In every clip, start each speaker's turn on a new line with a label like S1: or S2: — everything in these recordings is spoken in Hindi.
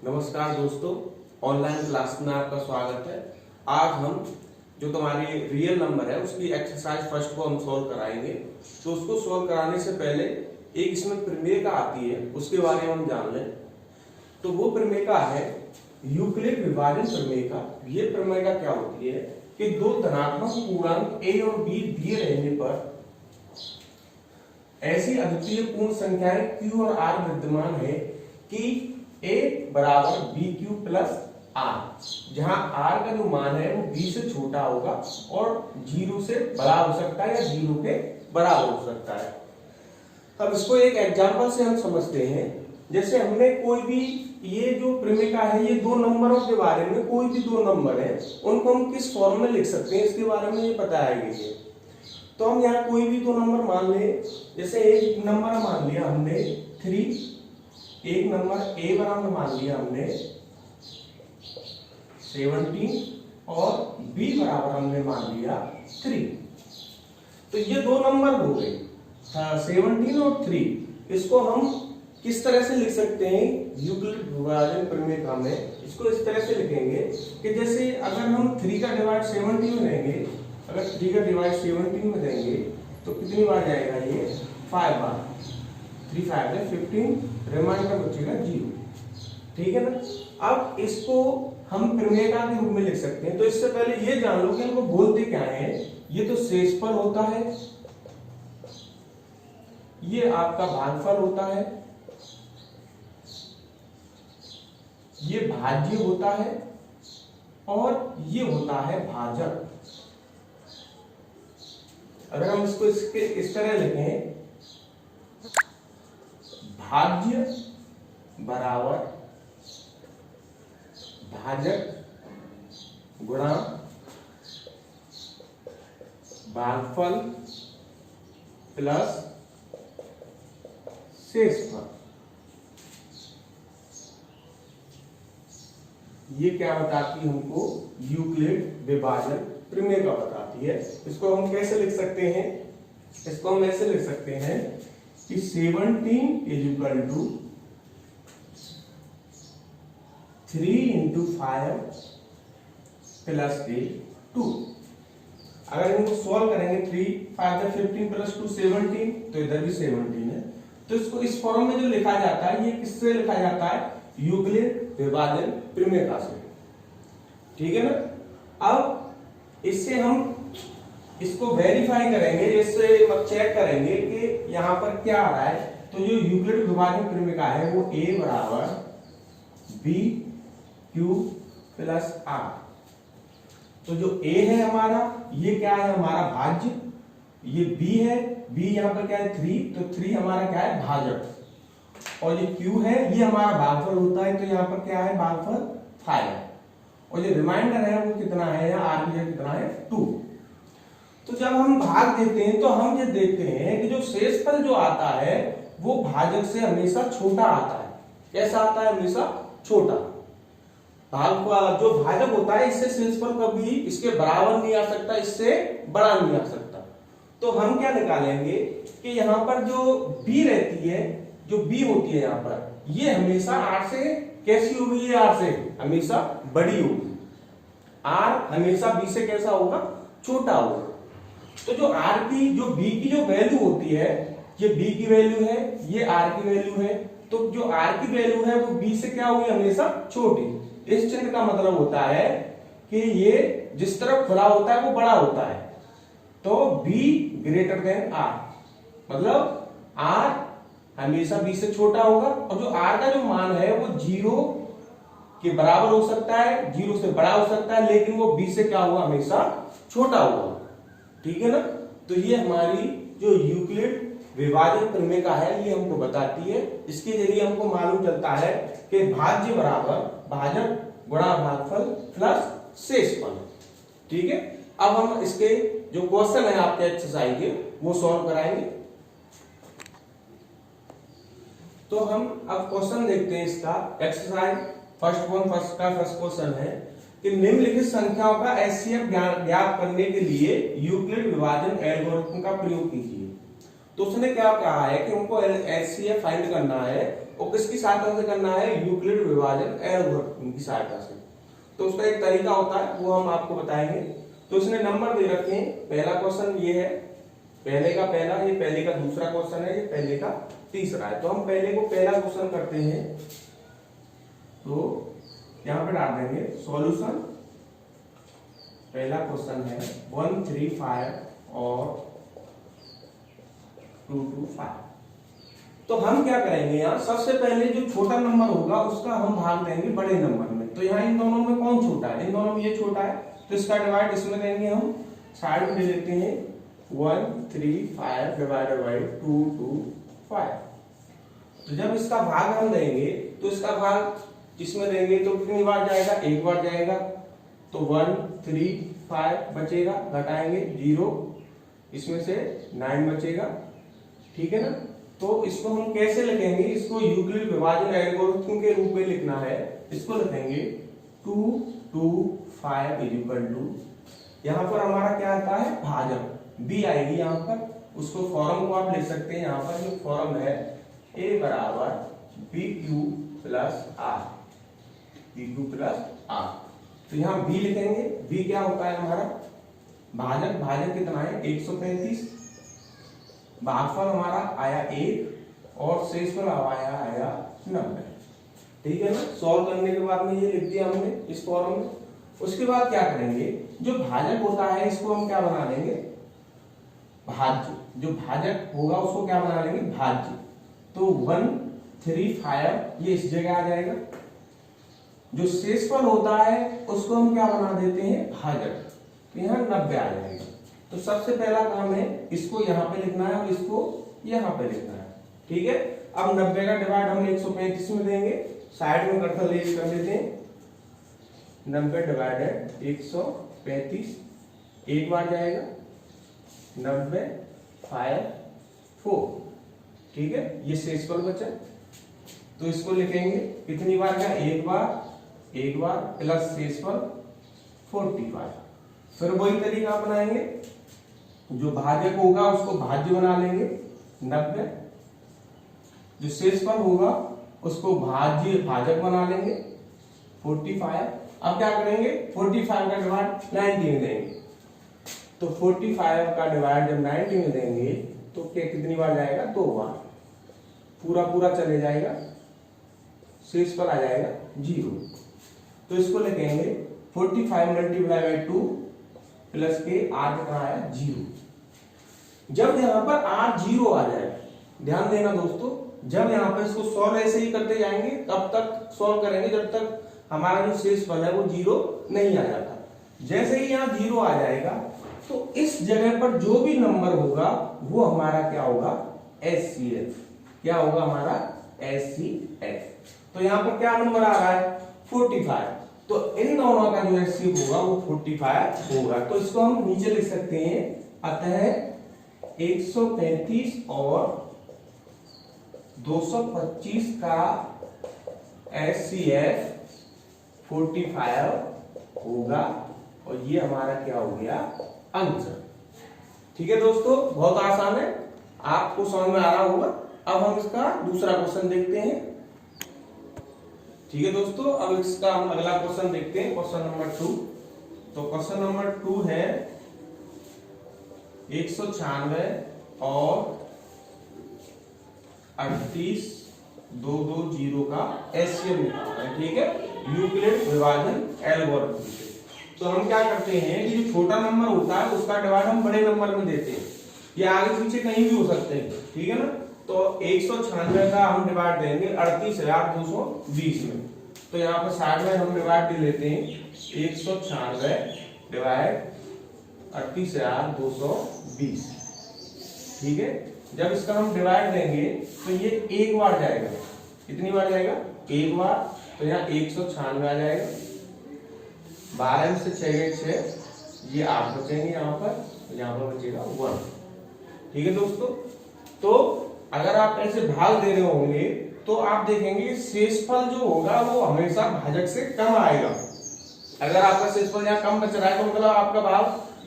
S1: नमस्कार दोस्तों, ऑनलाइन क्लास में आपका स्वागत है। आज हम जो तुम्हारी रियल नंबर है उसकी एक्सरसाइज फर्स्ट को हम सॉल्व कराएंगे। तो उसको सॉल्व कराने से पहले एक इसमें प्रमेय आती है, उसके बारे में हम जान लें। तो वो प्रमेय है यूक्लिड विभाजन प्रमेय। ये प्रमेय क्या होती है कि दो धनात्मक पूर्णांक a और b दिए रहने पर ऐसी अद्वितीय पूर्ण संख्याएं q और r विद्यमान है कि a बराबर बी क्यू प्लस आर, जहां r का जो मान है वो b से छोटा होगा और 0 से बड़ा हो सकता है या 0 के बराबर हो सकता है। अब इसको एक एग्जांपल से हम समझते हैं। जैसे हमने कोई भी ये जो प्रमेय है, ये दो नंबरों के बारे में, कोई भी दो नंबर है उनको हम किस फॉर्म में लिख सकते हैं इसके बारे में ये बताया गया है। तो हम यहाँ कोई भी दो नंबर मान ले। जैसे एक नंबर मान लिया हमने 3, एक नंबर a बराबर मान लिया हमने 17 और b बराबर हमने मान लिया 3। तो ये दो नंबर हो गए 17 और 3। इसको हम किस तरह से लिख सकते हैं यूक्लिड विभाजन प्रमेय में? इसको इस तरह से लिखेंगे कि जैसे अगर हम 3 का डिवाइड 17 में देंगे, अगर 3 का डिवाइड 17 में देंगे तो कितनी बार जाएगा? ये 5 बार। 3 5 है 15, रिमाइंडर बचेगा 0। ठीक है ना। अब इसको हम प्रमेय के रूप में लिख सकते हैं। तो इससे पहले ये जान लो कि इनको बोलते क्या है। ये तो शेषफल होता है, ये आपका भागफल होता है, ये भाज्य होता है और ये होता है भाजक। अगर हम इसको इस तरह लिखें, भाज्य बराबर भाजक गुणा भागफल प्लस शेषफल। ये क्या बताती है हमको? यूक्लिड विभाजन प्रमेय का बताती है। इसको हम कैसे लिख सकते हैं? इसको हम ऐसे लिख सकते हैं कि 17 is equal to 3 into 5 plus 2। अगर इनको सॉल्व करेंगे 3 5 15 प्लस 2 17, तो इधर भी 17 है। तो इसको इस फॉर्म में जो लिखा जाता है, ये किससे लिखा जाता है? यूक्लिड विभाजन प्रमेय से। ठीक है ना। अब इससे हम इसको वेरीफाई करेंगे, इससे चेक करेंगे कि यहां पर क्या आ रहा है। तो जो यूक्लिड विभाजन प्रमेय है वो a बराबर बी क्यू प्लस आर। तो जो a है हमारा, ये क्या है? हमारा भाज्य। ये b है, b यहां पर क्या है? 3, तो 3 हमारा क्या है? भाजक। और ये q है, ये हमारा भागफल होता है, तो यहाँ पर क्या है? भागफल 5। और ये रिमाइंडर है वो कितना है? या आर कितना है? 2। तो जब हम भाग देते हैं तो हम ये देखते हैं कि जो शेषफल जो आता है वो भाजक से हमेशा छोटा आता है। कैसा आता है? हमेशा छोटा। भाग जो भाजक होता है इससे शेषफल कभी इसके बराबर नहीं आ सकता, इससे बड़ा नहीं आ सकता। तो हम क्या निकालेंगे कि यहाँ पर जो b रहती है, जो b होती है यहाँ पर, ये हमेशा r से कैसी होगी? ये r से हमेशा बड़ी होगी। r हमेशा b से कैसा होगा? छोटा होगा। तो जो r की, जो b की जो वैल्यू होती है, ये b की वैल्यू है, ये r की वैल्यू है। तो जो r की वैल्यू है वो b से क्या होगी? हमेशा छोटी। इस चिन्ह का मतलब होता है कि ये जिस तरफ खुला होता है वो बड़ा होता है। तो b ग्रेटर देन r, मतलब r हमेशा b से छोटा होगा। और जो r का जो मान है वो 0 के बराबर हो सकता है, 0 से बड़ा हो सकता है, लेकिन वो b से क्या होगा? हमेशा छोटा होगा। ठीक है ना। तो ये हमारी जो यूक्लिड विभाजन प्रमेय है ये हमको बताती है। इसके जरिए हमको मालूम चलता है कि भाज्य बराबर भाजक गुणा भागफल प्लस शेषफल। ठीक है। अब हम इसके जो क्वेश्चन है आपके एक्सरसाइज के वो सॉल्व कराएंगे। तो हम अब क्वेश्चन देखते हैं इसका। एक्सरसाइज फर्स्ट क्वेश्चन है कि निम्नलिखित संख्याओं का एचसीएफ ज्ञात करने के लिए यूक्लिड विभाजन एल्गोरिथम का प्रयोग कीजिए। तो उसने क्या कहा है कि उनको HCF फाइंड करना है और किसकी सहायता से करना है, यूक्लिड विभाजन एल्गोरिथम की सहायता से। तो उसका एक तरीका होता है वो हम आपको बताएंगे। तो इसने नंबर दे रखे हैं, पहला क्वेश्चन ये है, पहले का पहला, ये पहले का दूसरा क्वेश्चन है, ये पहले का तीसरा है। तो हम पहले को पहला क्वेश्चन करते हैं। तो यहां पे डाल देंगे सॉल्यूशन। पहला क्वेश्चन है 135 और 225। तो हम क्या करेंगे, यहाँ सबसे पहले जो छोटा नंबर होगा उसका हम भाग देंगे बड़े नंबर में। तो यहाँ इन दोनों में कौन छोटा है, इन दोनों में ये छोटा है, तो इसका डिवाइड इसमें देंगे हम, साइड में ले लेते हैं 135 डिवाइडेड बाई 225। तो जब इसका भाग हम देंगे तो इसका भाग इसमें देंगे तो कितनी बार जाएगा, एक बार जाएगा। तो 135 बचेगा, घटाएंगे 0, इसमें से 9 बचेगा, ठीक है ना। तो इसको हम कैसे लिखेंगे, इसको यूक्लिड विभाजन एल्गोरिथम के रूप में लिखना है। इसको लिखेंगे 2 2 5 इज इक्वल टू, यहाँ पर हमारा क्या आता है, भाजक b आएगी यहाँ पर। उसको फॉर्म को आप ले सकते हैं, यहाँ पर जो फॉर्म है a बराबर BQ plus R, BQ plus R। तो यहाँ b लिखेंगे, b क्या होता है हमारा भाजक, भाजक कितना है 135, भागफल हमारा आया 1 और शेषफल आया 90, ठीक है ना। सॉल्व करने के बाद में ये लिख दिया हमने इस फॉर्म में। उसके बाद क्या करेंगे, जो भाजक होता है इसको हम क्या बना लेंगे, भाज्य। जो भाजक होगा उसको क्या बना लेंगे, भाज्य। तो 135 ये इस जगह आ जाएगा। जो शेषफल होता है उसको हम क्या बना देते हैं, भाजक। तो यहाँ 90 आ जाएगा। तो सबसे पहला काम है इसको यहाँ पे लिखना है और इसको यहाँ पे लिखना है, ठीक है। अब 90 का डिवाइड हम 135 में देंगे, साइड में कर लेते हैं। 90 डिवाइडेड 135, एक बार जाएगा 90 5 4, ठीक है। ये शेषफल बचा, तो इसको लिखेंगे कितनी बार का, एक बार प्लस शेषफल 45। फिर वही तरीका अपनाएंगे, जो भाजक होगा उसको भाज्य बना लेंगे 90, जो शेषफल होगा उसको भाजक बना लेंगे 45। अब क्या करेंगे, 45 का डिवाइड 90 में देंगे। तो 45 का डिवाइड जब 90 में देंगे तो क्या कितनी बार जाएगा, 2 बार, पूरा पूरा चले जाएगा, शेषफल आ जाएगा 0। तो इसको लिखेंगे 45 मल्टीप्लाई बाई 2 प्लस के r कितना आया 0। जब यहाँ पर r 0 आ जाए, ध्यान देना दोस्तों, जब यहाँ पर इसको सॉल्व ऐसे ही करते जाएंगे तब तक सॉल्व करेंगे जब तक हमारा जो शेषफल है वो 0 नहीं आ जाता। जैसे ही यहाँ 0 आ जाएगा तो इस जगह पर जो भी नंबर होगा वो हमारा क्या होगा, HCF। क्या होगा हमारा HCF। तो यहाँ पर क्या नंबर आ रहा है 45। तो इन दोनों का जो HCF होगा वो 45 होगा। तो इसको हम नीचे लिख सकते हैं, अतः 135 और 225 का HCF 45 होगा और ये हमारा क्या हो गया, आंसर। ठीक है दोस्तों, बहुत आसान है, आपको समझ में आ रहा होगा। अब हम इसका दूसरा क्वेश्चन देखते हैं। ठीक है दोस्तों, अब इसका हम अगला क्वेश्चन देखते हैं, क्वेश्चन नंबर 2। तो क्वेश्चन नंबर 2 है 196 और 38,220 का HCF निकालना है, ठीक है, यूक्लिड विभाजन एल्गोरिथम से। तो हम क्या करते हैं कि जो छोटा नंबर होता है उसका डिवाइड हम बड़े नंबर में देते हैं, ये आगे पीछे कहीं भी हो सकते हैं, ठीक है ना। तो 196 का हम डिवाइड देंगे 38,220 में। तो यहाँ पर साइड में हम डिवाइड दे लेते हैं 196 डिवाइड 38,220, ठीक है। जब इसका हम डिवाइड देंगे तो ये एक बार जाएगा, कितनी बार जाएगा, एक बार। तो यहाँ 196 आ जाएगा, 12 में से 6 गए 6, ये 8 बचेंगे यहाँ पर बचेगा 1, ठीक है दोस्तों। तो अगर आप ऐसे भाग दे रहे होंगे तो आप देखेंगे शेषफल जो होगा वो हमेशा भाजक से कम आएगा। अगर आपका शेषफल यहाँ कम बच रहा है तो मतलब आपका भाग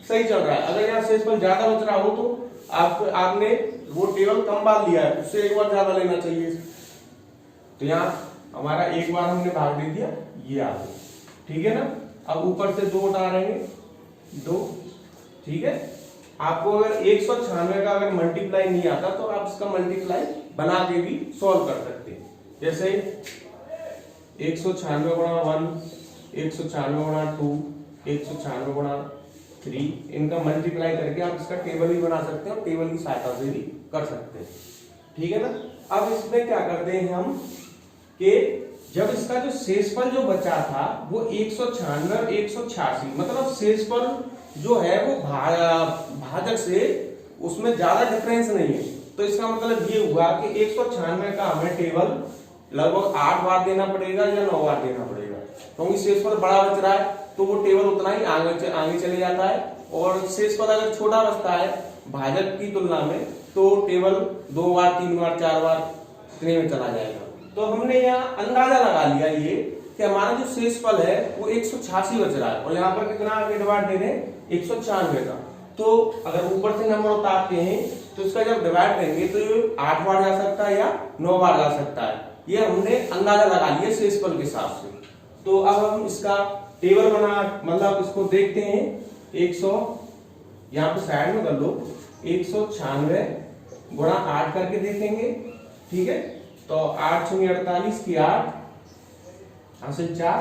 S1: सही चल रहा है। अगर यहाँ शेषफल ज्यादा बच रहा हो तो आपने वो टेबल कम बार लिया है, उससे एक बार ज्यादा लेना चाहिए। तो यहाँ हमारा एक बार हमने भाग दे दिया, ये आ गया, ठीक है ना। अब ऊपर से 2 उठा रहे हैं, 2, ठीक है। आपको अगर 196 का अगर मल्टीप्लाई नहीं आता तो आप इसका मल्टीप्लाई बना के भी सॉल्व कर सकते हैं। जैसे 196 गुणा 1, 196 गुणा 2, 196 गुणा 3, इनका मल्टीप्लाई करके आप इसका टेबल भी बना सकते हैं और टेबल की सहायता से भी कर सकते हैं, ठीक है ना। अब इसमें क्या करते हैं हम कि जब इसका जो शेषफल जो बचा था वो 196 और 186, मतलब शेषफल जो है वो भाजक से उसमें ज्यादा डिफरेंस नहीं है। तो इसका मतलब ये हुआ कि 196 का हमें टेबल लगभग 8 बार देना पड़ेगा या 9 बार देना पड़ेगा, क्योंकि शेषफल बड़ा बच रहा है तो वो टेबल उतना ही आगे चले जाता है। और शेषफल अगर छोटा बचता है भाजक की तुलना में तो टेबल 2 बार 3 बार 4 बार इतने में चला जाएगा। तो हमने यहाँ अंदाजा लगा लिया ये कि हमारा जो शेषफल है वो 186 बच रहा है और यहाँ पर कितना आगे डिवाइड दे रहे हैं 196 का। तो अगर ऊपर से नंबर उतारते हैं तो इसका जब डिवाइड करेंगे तो ये 8 बार जा सकता है या 9 बार जा सकता है, ये हमने अंदाजा लगा लिया शेषफल के हिसाब से। तो अब हम इसका टेबल बना, मतलब इसको देखते हैं 100, यहाँ पे साइड में कर लो, 196 गुणा 8 करके देखेंगे, ठीक है। तो 8 × 48 की 8 हासिल 4,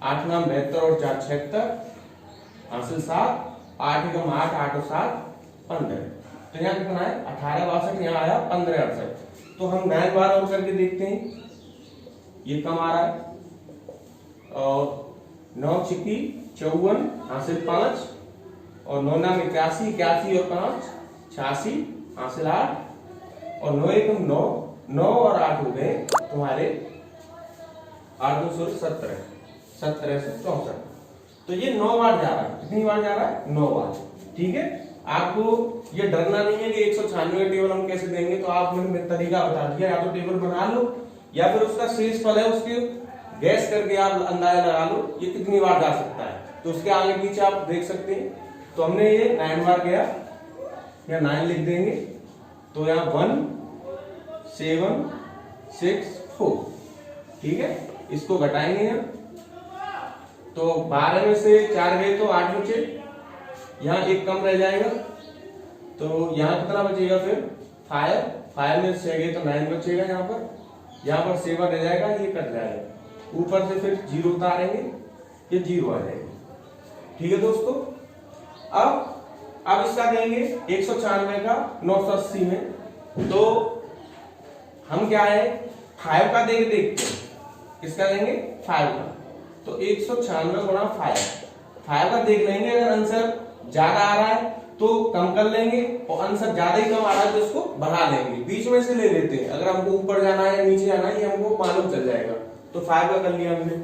S1: 8 9 72 और 4 76 हासिल 7, 8 एकम 8, 8 और 7 15। तो यहाँ कितना है 18 62, यहाँ आया 15 68। तो हम 9 बार और करके देखते हैं, ये कम आ रहा है। और 9 छिकी 54 हासिल 5 और 9 9 81, 81 और 5 86 हासिल 8 और 9 एकम 9, 9 और 8 हो गए तुम्हारे 8 2 17, 17 से 64। तो ये 9 बार जा रहा है, कितनी बार जा रहा है 9 बार, ठीक है। आपको ये डरना नहीं है कि 196 का टेबल हम कैसे देंगे, तो आप मैंने तरीका बता दिया, या तो टेबल बना लो या फिर उसका शेषफल है उसके गैस करके आप अंदाजा लगा लो ये कितनी बार जा सकता है। तो उसके आगे पीछे आप देख सकते हैं। तो हमने ये 9 बार गया, या 9 लिख देंगे, तो यहाँ 1 7 6 4, ठीक है। इसको घटाएंगे हम, तो 12 में से 4 गए तो 8 बचे, यहाँ 1 कम रह जाएगा, तो यहाँ कितना बचेगा फिर 5, 5 में 6 गए तो 9 बचेगा, यहाँ पर 7 रह जाएगा, ये कट जाएगा। ऊपर से फिर 0 उतारेंगे, ये 0 आ जाएगा, ठीक है दोस्तों। अब इसका देंगे 196 का 980 में, तो हम क्या है 5 का देखते हैं, किसका देंगे 5 का। तो 196 गुणा 5 का देख लेंगे, अगर आंसर ज्यादा आ रहा है तो कम कर लेंगे और आंसर ज्यादा ही कम आ रहा है तो इसको बढ़ा लेंगे, बीच में से ले लेते हैं। अगर हमको ऊपर जाना है या नीचे जाना है ये हमको मालूम चल जाएगा। तो 5 का कर लिया हमने,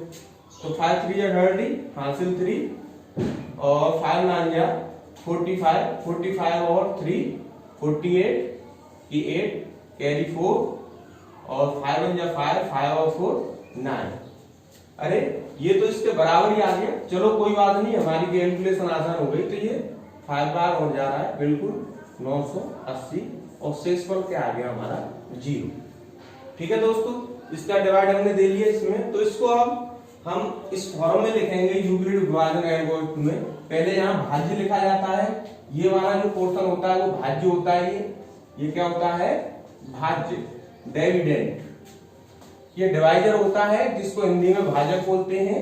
S1: तो 5 3 या 30 हासिल 3 और 5 9 या 45, 45 और 3 48 की 8 कैरी 4 और 5 1 या 5, 5 और 4 9। अरे ये तो इसके बराबर ही आ गया, चलो कोई बात नहीं, हमारी कैलकुलेशन आसान हो गई। तो ये 5 बार हो जा रहा है बिल्कुल 980 और शेषफल क्या आ गया हमारा 0, ठीक है दोस्तों। इसका डिवाइड हमने दे लिया इसमें। तो इसको अब हम इस फॉर्म में लिखेंगे यूक्लिड विभाजन एल्गोरिथम में। पहले यहाँ भाज्य लिखा जाता है, ये वाला जो पोर्शन होता है वो भाज्य होता है, ये क्या होता है भाज्य, डिविडेंड। ये डिवाइजर होता है जिसको हिंदी में भाजक बोलते हैं,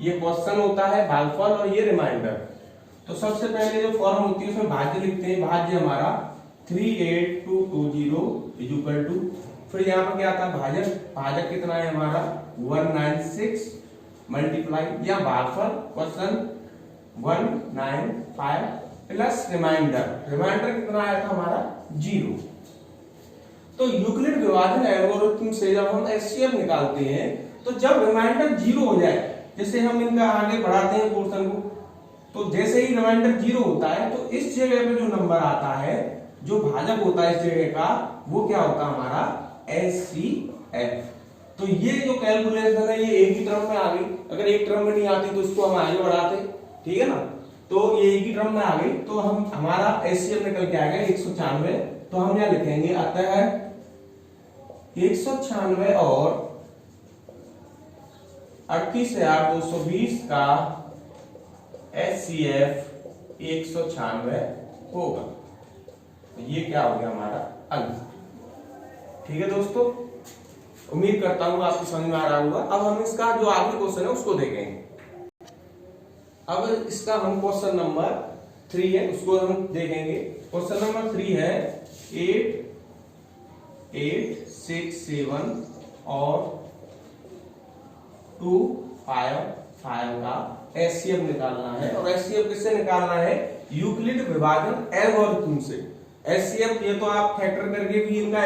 S1: ये क्वेश्चन होता है भागफल और ये रिमाइंडर। तो सबसे पहले जो फॉर्म होती है उसमें भाज्य लिखते हैं, भाज्य हमारा 38220 इज इक्वल टू, फिर यहाँ पर क्या था भाजक, भाजक कितना है हमारा 196 मल्टीप्लाई या भागफल क्वेश्चन 195 प्लस रिमाइंडर, रिमाइंडर कितना आया था हमारा 0। तो यूक्लिड विभाजन एल्गोरिथम से जब हम एचसीएफ निकालते हैं तो जब रिमाइंडर 0 हो जाए, जैसे हम इनका आगे बढ़ाते हैं पोर्शन को, तो जैसे ही रिमाइंडर 0 होता है तो इस जगह पे जो नंबर आता है जो भाजक होता है इस जगह का, वो क्या होता है हमारा एचसीएफ। तो ये जो कैलकुलेशन है ये एक ही टर्म में आ गई, अगर एक टर्म में नहीं आती तो इसको हम आगे बढ़ाते, ठीक है ना। तो ये एक ही टर्म में आ गई तो हम हमारा एचसीएफ निकल के आ गया 196 तो हम यहाँ लिखेंगे अतः 196 और 38,220 का HCF 196 होगा। तो ये क्या हो गया हमारा आंसर। ठीक है दोस्तों, उम्मीद करता हूँ आपको समझ में आ रहा होगा। अब हम इसका जो आखिरी क्वेश्चन है उसको देखेंगे। अब इसका हम क्वेश्चन नंबर 3 है उसको हम देखेंगे। क्वेश्चन नंबर 3 है 8, 8, 6, 7 और 2, 5, 5 का HCF निकालना है। और HCF किससे निकालना है? यूक्लिड विभाजन एल्गोरिथम से। HCF ये तो आप फैक्टर करके भी इनका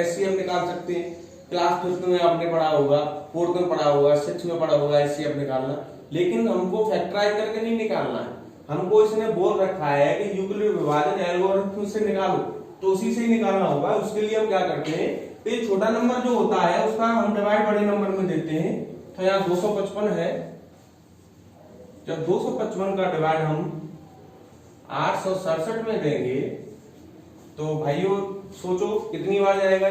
S1: HCF निकाल सकते हैं। क्लास 5 में आपने पढ़ा होगा, 4th में पढ़ा होगा, 6th में पढ़ा होगा HCF निकालना। लेकिन हमको फैक्टराइज करके नहीं निकालना है, हमको इसने बोल रखा है कि यूक्लिड विभाजन एल्गोरिथम से निकालो, तो उसी से ही निकालना होगा। उसके लिए हम क्या करते हैं, तो छोटा नंबर जो होता है उसका हम डिवाइड बड़े नंबर में देते हैं। तो यहाँ 255 है, जब 255 का डिवाइड हम 867 में देंगे तो भाइयों सोचो कितनी बार जाएगा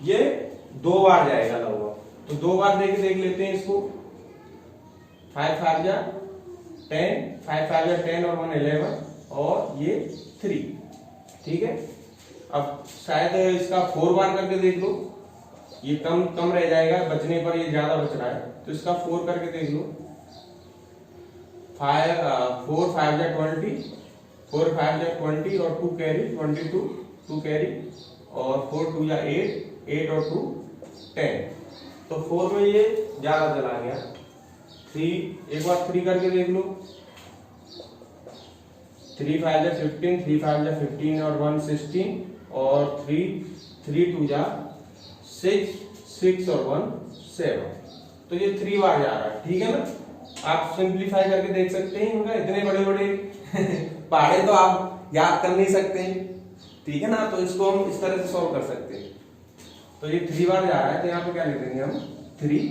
S1: ये 2 बार जाएगा लगभग। तो 2 बार देख लेते हैं इसको। 5 5 जा 10, 5 5 जा 10 और 1 11 और ये 3। ठीक है, अब शायद इसका 4 बार करके देख लो, ये कम रह जाएगा, बचने पर ये ज्यादा बच रहा है। तो इसका 4 करके देख लो। 4 5 जा 20, 4 5 जा 20 और 2 कैरी 22, 2 कैरी और 4 2 जा 8, 8 और 2 10। तो 4 में ये ज्यादा चला गया। 3 एक बार 3 करके देख लो। 3 5 जा 15, 3 5 जा 15 और 1 16 और 3 2 जा 6, 6 और 1 7। तो ये 3 बार जा रहा है। ठीक है ना, आप सिंप्लीफाई करके देख सकते हैं। इतने बड़े बड़े पहाड़े तो आप याद कर नहीं सकते हैं। ठीक है ना, तो इसको हम इस तरह से सॉल्व कर सकते हैं। तो ये 3 बार जा रहा है, तो यहाँ पे क्या लिख देंगे हम 3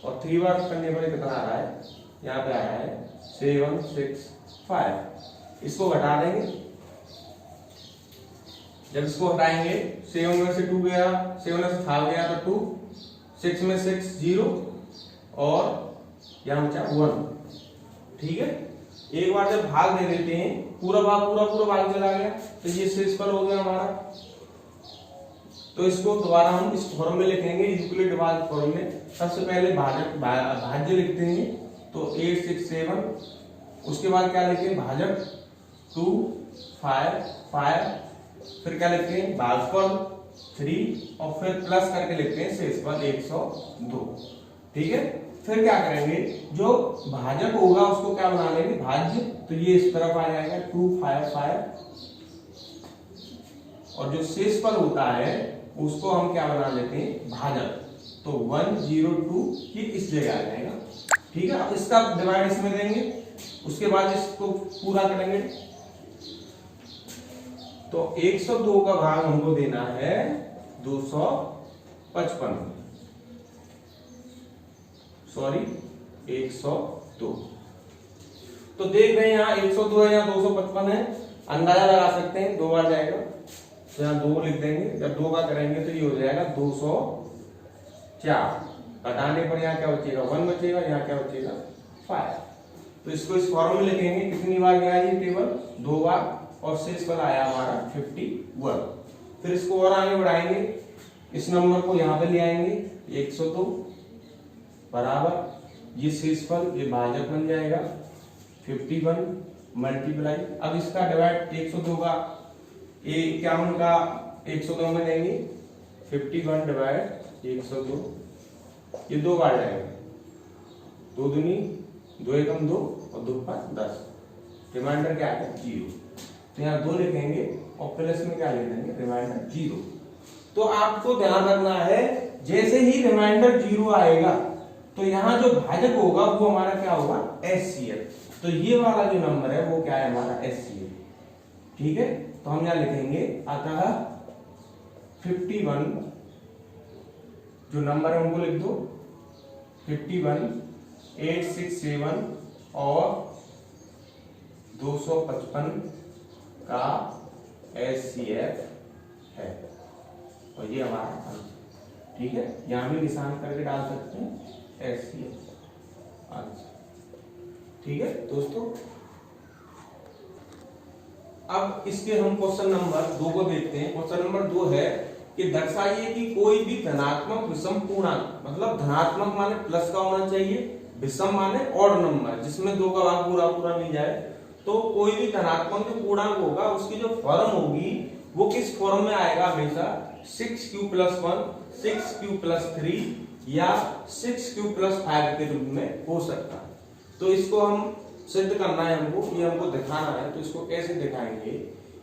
S1: और 3 बार करने पर कितना आ रहा है, यहाँ पे आ रहा है 7 6 5। इसको घटा देंगे। जब इसको हटाएंगे 7 में से 2 गया, 7 में से 5 गया तो 2, 6 में 6 0 और यहाँ बचा 1। ठीक है, एक बार जब भाग दे देते हैं, पूरा भाग चला गया तो ये शेषफल हो गया हमारा। तो इसको दोबारा हम इस फॉर्म में लिखेंगे, यूक्लिड डिवाइड फॉर्म में। सबसे पहले भाज्य लिखते हैं, तो 8 6 7। उसके बाद क्या लिखेंगे, भाजक 2 5 5। फिर क्या लिखते हैं, भागफल 3 और फिर प्लस करके लिखते हैं शेषफल 102। ठीक है, फिर क्या करेंगे, जो भाजक होगा उसको क्या बना लेंगे, भाज्य। तो ये इस तरफ आ जाएगा 2 5 5 और जो शेषफल होता है उसको हम क्या बना लेते हैं, भाजक। तो 102 ये इस जगह आ जाएगा। ठीक है, अब इसका डिवाइड इसमें देंगे, उसके बाद इसको पूरा करेंगे। तो 102 का भाग हमको देना है 255, सॉरी 102। तो देख रहे हैं यहाँ 102 है, यहाँ 255 है। अंदाजा लगा सकते हैं, 2 बार जाएगा तो यहाँ 2 लिख देंगे। जब 2 का करेंगे तो ये हो जाएगा 204। घटाने पर यहाँ क्या बचेगा, 1 बचेगा, यहाँ क्या बचेगा 5। तो इसको इस फॉर्म में लिखेंगे। कितनी बार गया ये टेबल, 2 बार और शेषफल आया हमारा 51। फिर इसको और आगे बढ़ाएंगे, इस नंबर को यहाँ पे ले आएंगे 102 बराबर ये शेषफल, ये भाजक बन जाएगा 51 मल्टीप्लाई। अब इसका डिवाइड 102 का 51 का 102 में देंगे, 51 डिवाइड 102। ये 2 बार जाएगा, 2 दूनी 2 एकम 2 और 2 5 10। रिमाइंडर क्या है 0। तो यहाँ 2 लिखेंगे और प्लस में क्या लिख देंगे, रिमाइंडर 0। तो आपको ध्यान रखना है, जैसे ही रिमाइंडर 0 आएगा तो यहाँ जो भाजक होगा वो हमारा क्या होगा, HCF। तो ये वाला जो नंबर है वो क्या है हमारा HCF। ठीक है, तो हम यहाँ लिखेंगे अतः 51 जो नंबर है उनको लिख दो, 51 8 6 7 और 255 का HCF है और ये हमारा आंसर। ठीक है, यहां भी निशान करके डाल सकते हैं HCF आंसर। ठीक है दोस्तों, अब इसके हम क्वेश्चन नंबर 2 को देखते हैं। क्वेश्चन नंबर 2 है कि दर्शाइए कि कोई भी धनात्मक विषम पूर्णांक, मतलब धनात्मक माने प्लस का होना चाहिए, विषम माने ऑड नंबर जिसमें 2 का भाग पूरा पूरा नहीं जाए, तो कोई भी धनात्मक जो पूर्णांक होगा उसकी जो फॉर्म होगी वो किस फॉर्म में आएगा हमेशा, 6q+1, 6q+3 या 6q+5 के रूप में हो सकता है। तो इसको हम सिद्ध करना है हमको, ये हमको दिखाना है। तो इसको कैसे दिखाएंगे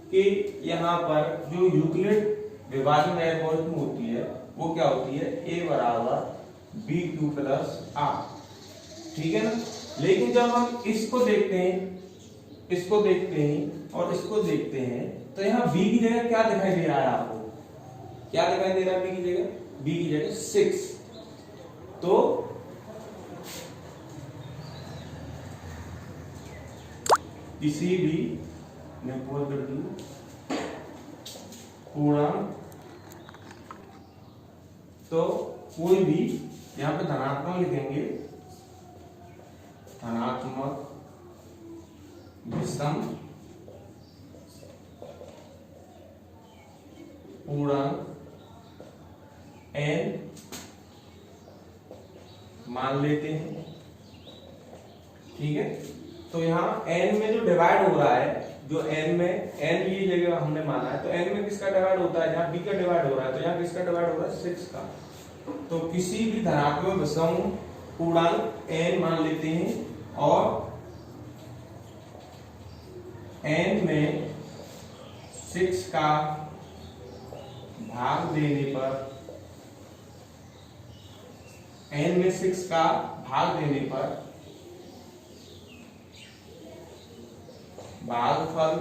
S1: कि यहाँ पर जो यूक्लिड विभाजन एल्गोरिथम होती है वो क्या होती है, a बराबर bq+r। ठीक है ना। लेकिन जब हम इसको देखते हैं, इसको देखते हैं और इसको देखते हैं तो यहाँ b की जगह क्या दिखाई दे रहा है आपको, क्या दिखाई दे रहा है b की जगह, b की जगह 6। तो किसी भी पूर्णांक, तो कोई भी यहाँ पे धनात्मक लिखेंगे, धनात्मक विषम पूर्णांक n मान लेते हैं। ठीक है, तो यहाँ n में जो डिवाइड हो रहा है, जो n में n ये जगह हमने माना है, तो n में किसका डिवाइड होता है, यहाँ b का डिवाइड हो रहा है, तो यहाँ किसका डिवाइड हो रहा है, 6 का। तो किसी भी धनात्मक विषम पूर्णांक n मान लेते हैं और n में 6 का भाग देने पर, n में 6 का भाग देने पर भागफल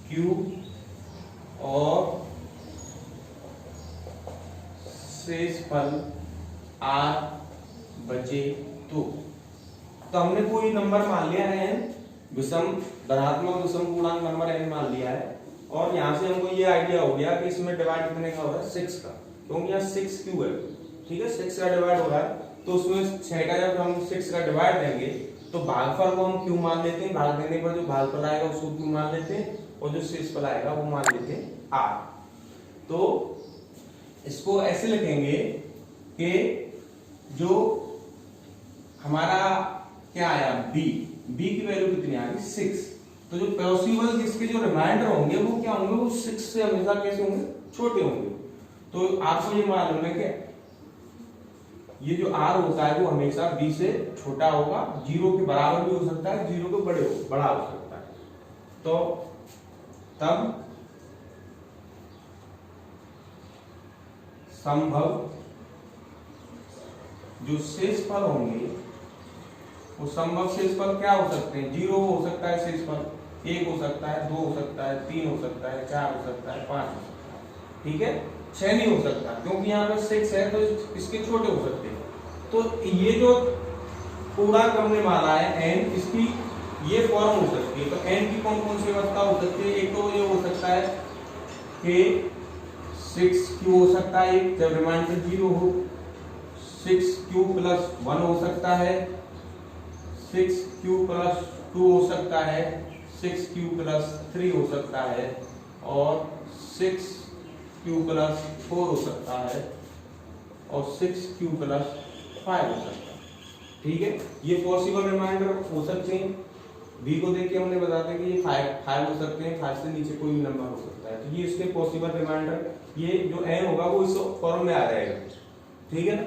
S1: q और शेषफल r बचे तो हमने कोई नंबर मान लिया है n, विषम धनात्मक विषम पूर्णांक नंबर n मान लिया है, और यहाँ से हमको ये आइडिया हो गया कि इसमें डिवाइड कितने का हो रहा है, 6 का, क्योंकि यहाँ 6q है। ठीक है, 6 का डिवाइड हो रहा है, तो उसमें 6 का जब हम 6 का डिवाइड देंगे तो भागफल को हम q मान लेते हैं, भाग देने पर जो भागफल आएगा उसको q मान लेते हैं, और जो शेषफल आएगा वो मान लेते हैं r। तो इसको ऐसे लिखेंगे कि जो हमारा क्या आया b की वैल्यू कितनी आ गई, 6। तो जो पॉसिबल जिसके जो रिमाइंडर होंगे वो क्या होंगे, वो 6 से हमेशा कैसे होंगे, छोटे होंगे। तो आपको ये मालूम है कि ये जो r होता है वो हमेशा b से छोटा होगा, 0 के बराबर भी हो सकता है, 0 के बड़ा हो सकता है। तो तब संभव जो शेषफल होंगे वो संभव शेषफल क्या हो सकते हैं, 0 हो सकता है शेषफल, 1 हो सकता है, 2 हो सकता है, 3 हो सकता है, 4 हो सकता है, 5 हो सकता है। ठीक है, 6 नहीं हो सकता क्योंकि यहाँ पे 6 है, तो इसके छोटे हो सकते हैं। तो ये जो पूर्णांक हमने माना है n, इसकी ये फॉर्म हो सकती है। तो n की कौन कौन सी अवस्था हो सकती है, एक तो ये हो सकता है कि 6q हो सकता है, एक जब रिमाइंडर 0 हो, 6q+1 हो सकता है, 6q+2 हो सकता है, 6q+3 हो सकता है, और 6q+4 हो सकता है, और 6q+5 हो सकता है। ठीक है, ये पॉसिबल रिमाइंडर हो सकते हैं। b को देख के हमने बता दिया कि ये 5 हो सकते हैं, 5 से नीचे कोई भी नंबर हो सकता है। तो ये इसके पॉसिबल रिमाइंडर, ये जो n होगा वो इस फॉर्म में आ जाएगा। ठीक है ना।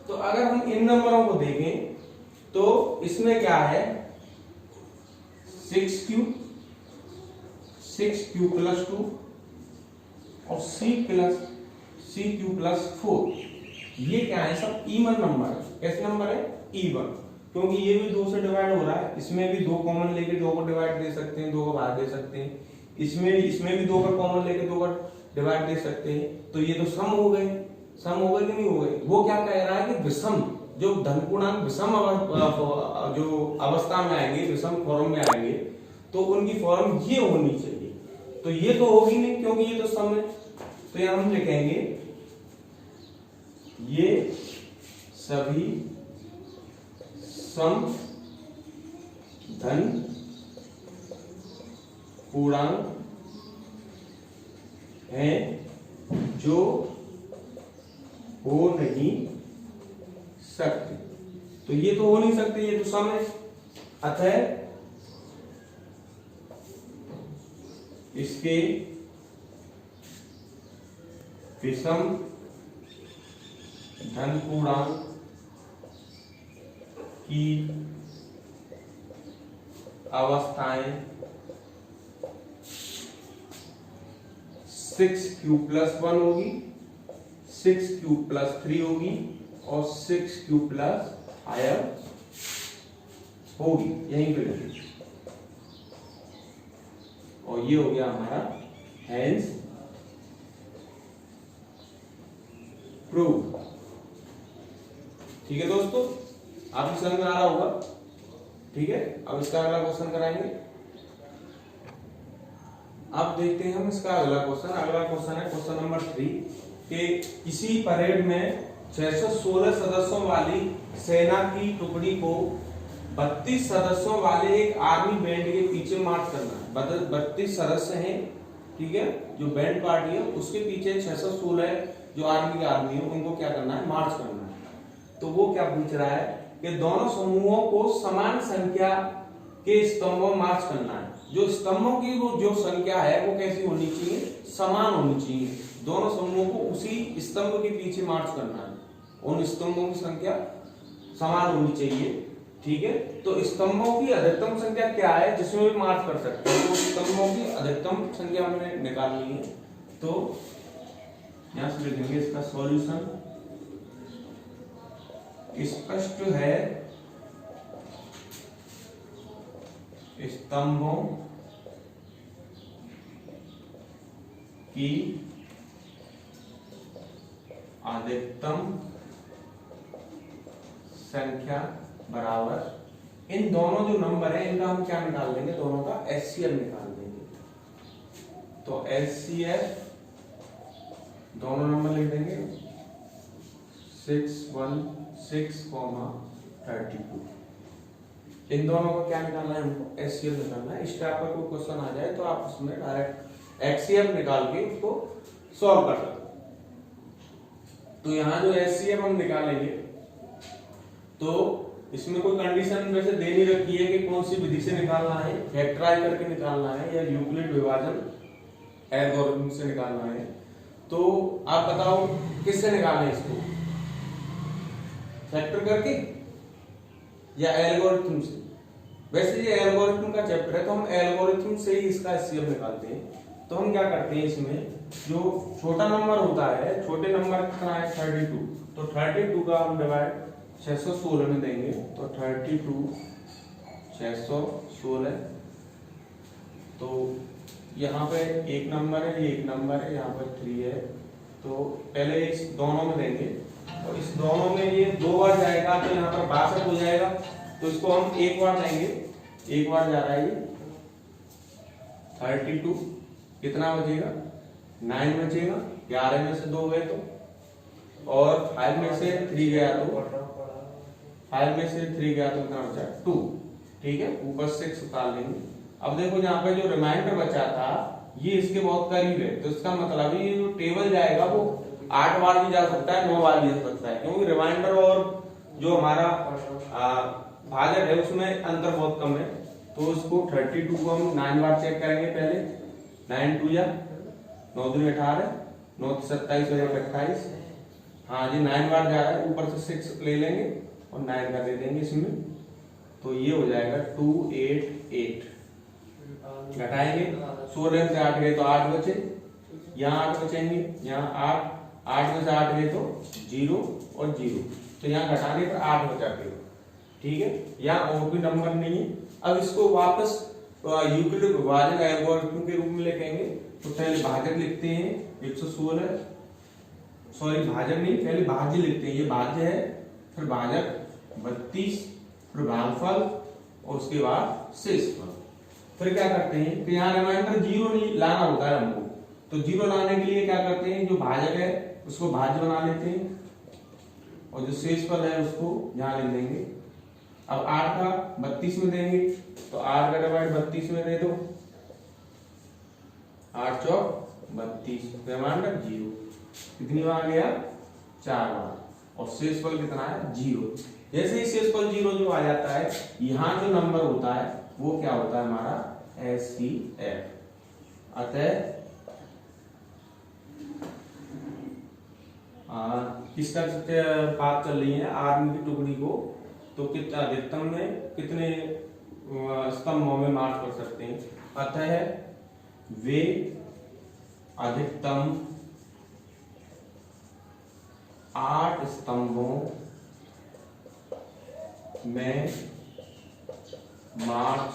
S1: तो अगर हम इन नंबरों को देखें तो इसमें क्या है, 6q, 6q+2 और cq+4, ये क्या है, सब इवन नंबर है। कैसे नंबर है, इवन, क्योंकि ये भी 2 से डिवाइड हो रहा है, इसमें भी 2 कॉमन लेके 2 को डिवाइड दे सकते हैं, 2 को भाग दे सकते हैं, इसमें भी 2 का कॉमन लेके 2 का डिवाइड दे सकते हैं। तो ये तो सम हो गए कि नहीं हो गए। वो क्या कह रहा है कि विषम जो धन पूर्णांक विषम जो अवस्था में आएंगे, विषम फॉर्म में आएंगे, तो उनकी फॉर्म ये होनी चाहिए। तो ये तो होगी नहीं क्योंकि ये तो सम है, तो यहां हम लिखेंगे ये सभी सम धन पूर्णांक हैं जो हो नहीं सकते। तो ये तो हो नहीं सकते, ये तो सम है, अतः इसके विषम धन पूर्णांक की अवस्थाएं 6q+1 होगी, 6q+3 होगी और 6q+5 होगी, यहीं पे लिखिए। और ये हो गया हमारा हेंस प्रूव। ठीक है दोस्तों, आपकी समझ में आ रहा होगा। ठीक है, अब इसका अगला क्वेश्चन कराएंगे। अब देखते हैं हम इसका अगला क्वेश्चन। अगला क्वेश्चन है क्वेश्चन नंबर 3 कि किसी परेड में 616 सदस्यों वाली सेना की टुकड़ी को 32 सदस्यों वाले एक आर्मी बैंड के पीछे मार्च करना है। 32 सदस्य हैं, ठीक है, जो बैंड पार्टी है उसके पीछे 616 जो आर्मी है उनको क्या करना है, मार्च करना है। तो वो क्या पूछ रहा है कि दोनों समूहों को समान संख्या के स्तंभों में मार्च करना है। जो स्तंभों की वो जो संख्या है वो कैसी होनी चाहिए, समान होनी चाहिए। दोनों समूहों को उसी स्तंभ के पीछे मार्च करना है, उन स्तंभों की संख्या समान होनी चाहिए। ठीक है, तो स्तंभों की अधिकतम संख्या क्या है जिसमें भी मार्च कर सकते हैं, तो स्तंभों की अधिकतम संख्या हमने निकालनी है। तो यहां से लिखेंगे इसका सॉल्यूशन। स्पष्ट है स्तंभों की अधिकतम संख्या बराबर इन दोनों जो नंबर है इनका हम क्या निकाल देंगे, दोनों का एचसीएफ निकाल देंगे। तो एचसीएफ दोनों नंबर लिख देंगे 616,32। इन दोनों का क्या निकालना है हमको, एचसीएफ निकालना है। इस टाइप का कोई क्वेश्चन आ जाए तो आप उसमें डायरेक्ट एचसीएफ निकाल के उसको सॉल्व कर सकते। तो यहाँ जो एचसीएफ हम निकालेंगे तो इसमें कोई कंडीशन वैसे दे नहीं रखी है कि कौन सी विधि से निकालना है, फैक्टराइज करके निकालना है या यूक्लिड विभाजन एल्गोरिथम से निकालना है। तो आप बताओ किससे निकालें इसको, फैक्टर करके या एल्गोरिथम से। वैसे ये एल्गोरिथम का चैप्टर है तो हम एल्गोरिथम से ही इसका एचसीएफ निकालते हैं। तो हम क्या करते हैं, इसमें जो छोटा नंबर होता है, छोटे नंबर कितना है 32, तो 32 का हम डिवाइड 616 में देंगे तो 32 616। तो यहाँ पे एक नंबर है, ये एक नंबर है, यहाँ पे 3 है। तो पहले इस दोनों में देंगे और इस दोनों में ये 2 बार जाएगा तो यहाँ पर 62 हो जाएगा। तो इसको हम एक बार देंगे, एक बार जा रहा है ये 32, कितना बचेगा 9 बचेगा, 11 में से 2 गए तो, और 5 में से 3 गया तो 5 में से 3 गया तो कितना बचा 2। ठीक है, ऊपर 6 उतार लेंगे। अब देखो यहाँ पे जो रिमाइंडर बचा था ये इसके बहुत करीब है, तो इसका मतलब ये जो टेबल जाएगा वो 8 बार भी जा सकता है, 9 बार भी जा सकता है, क्योंकि रिमाइंडर और जो हमारा भाजक है उसमें अंतर बहुत कम है। तो इसको 32 को हम 9 बार चेक करेंगे पहले। 9 2 या 9 2 18, 9 27 हो जाएगा 28। हाँ जी 9 बार जा रहा है, ऊपर से 6 ले लेंगे और 9 का दे देंगे इसमें। तो ये हो जाएगा 288। घटाएंगे 16 से 8 गए तो 8 बचे, यहाँ 8 बचेंगे, यहाँ 8 में से 8 गए तो 0 और 0, तो यहाँ घटाने पर 8 बचा के। ठीक है, यहाँ और भी नंबर नहीं है। अब इसको वापस यूक्लिड विभाजन एल्गोरिथम के रूप में लिखेंगे। तो पहले भाजक लिखते हैं 116, सॉरी भाजक नहीं, पहले भाज्य लिखते हैं, ये भाज्य है, फिर भाजक 32, फिर भागफल और उसके बाद शेषफल। फिर क्या करते हैं, तो यहाँ रिमाइंडर जीरो नहीं लाना होता है हमको, तो जीरो लाने के लिए क्या करते हैं, जो भाजक है उसको भाज्य बना लेते हैं और जो शेषफल है उसको यहाँ लिख देंगे। अब 8 का 32 में देंगे, तो 8 का डिवाइड 32 में दे दो, 8 चौक 32, रिमाइंडर जीरो, कितनी बार गया, 4 बार, और शेषफल कितना है, जीरो। जैसे ही शेषफल जीरो जो आ जाता है, यहाँ जो नंबर होता है वो क्या होता है हमारा, HCF। अतः किस तरह से बात चल रही है आर्मी की टुकड़ी को, तो कितना अधिकतम में कितने स्तंभों में मार्च कर सकते हैं, अतः वे अधिकतम 8 स्तंभों में मार्च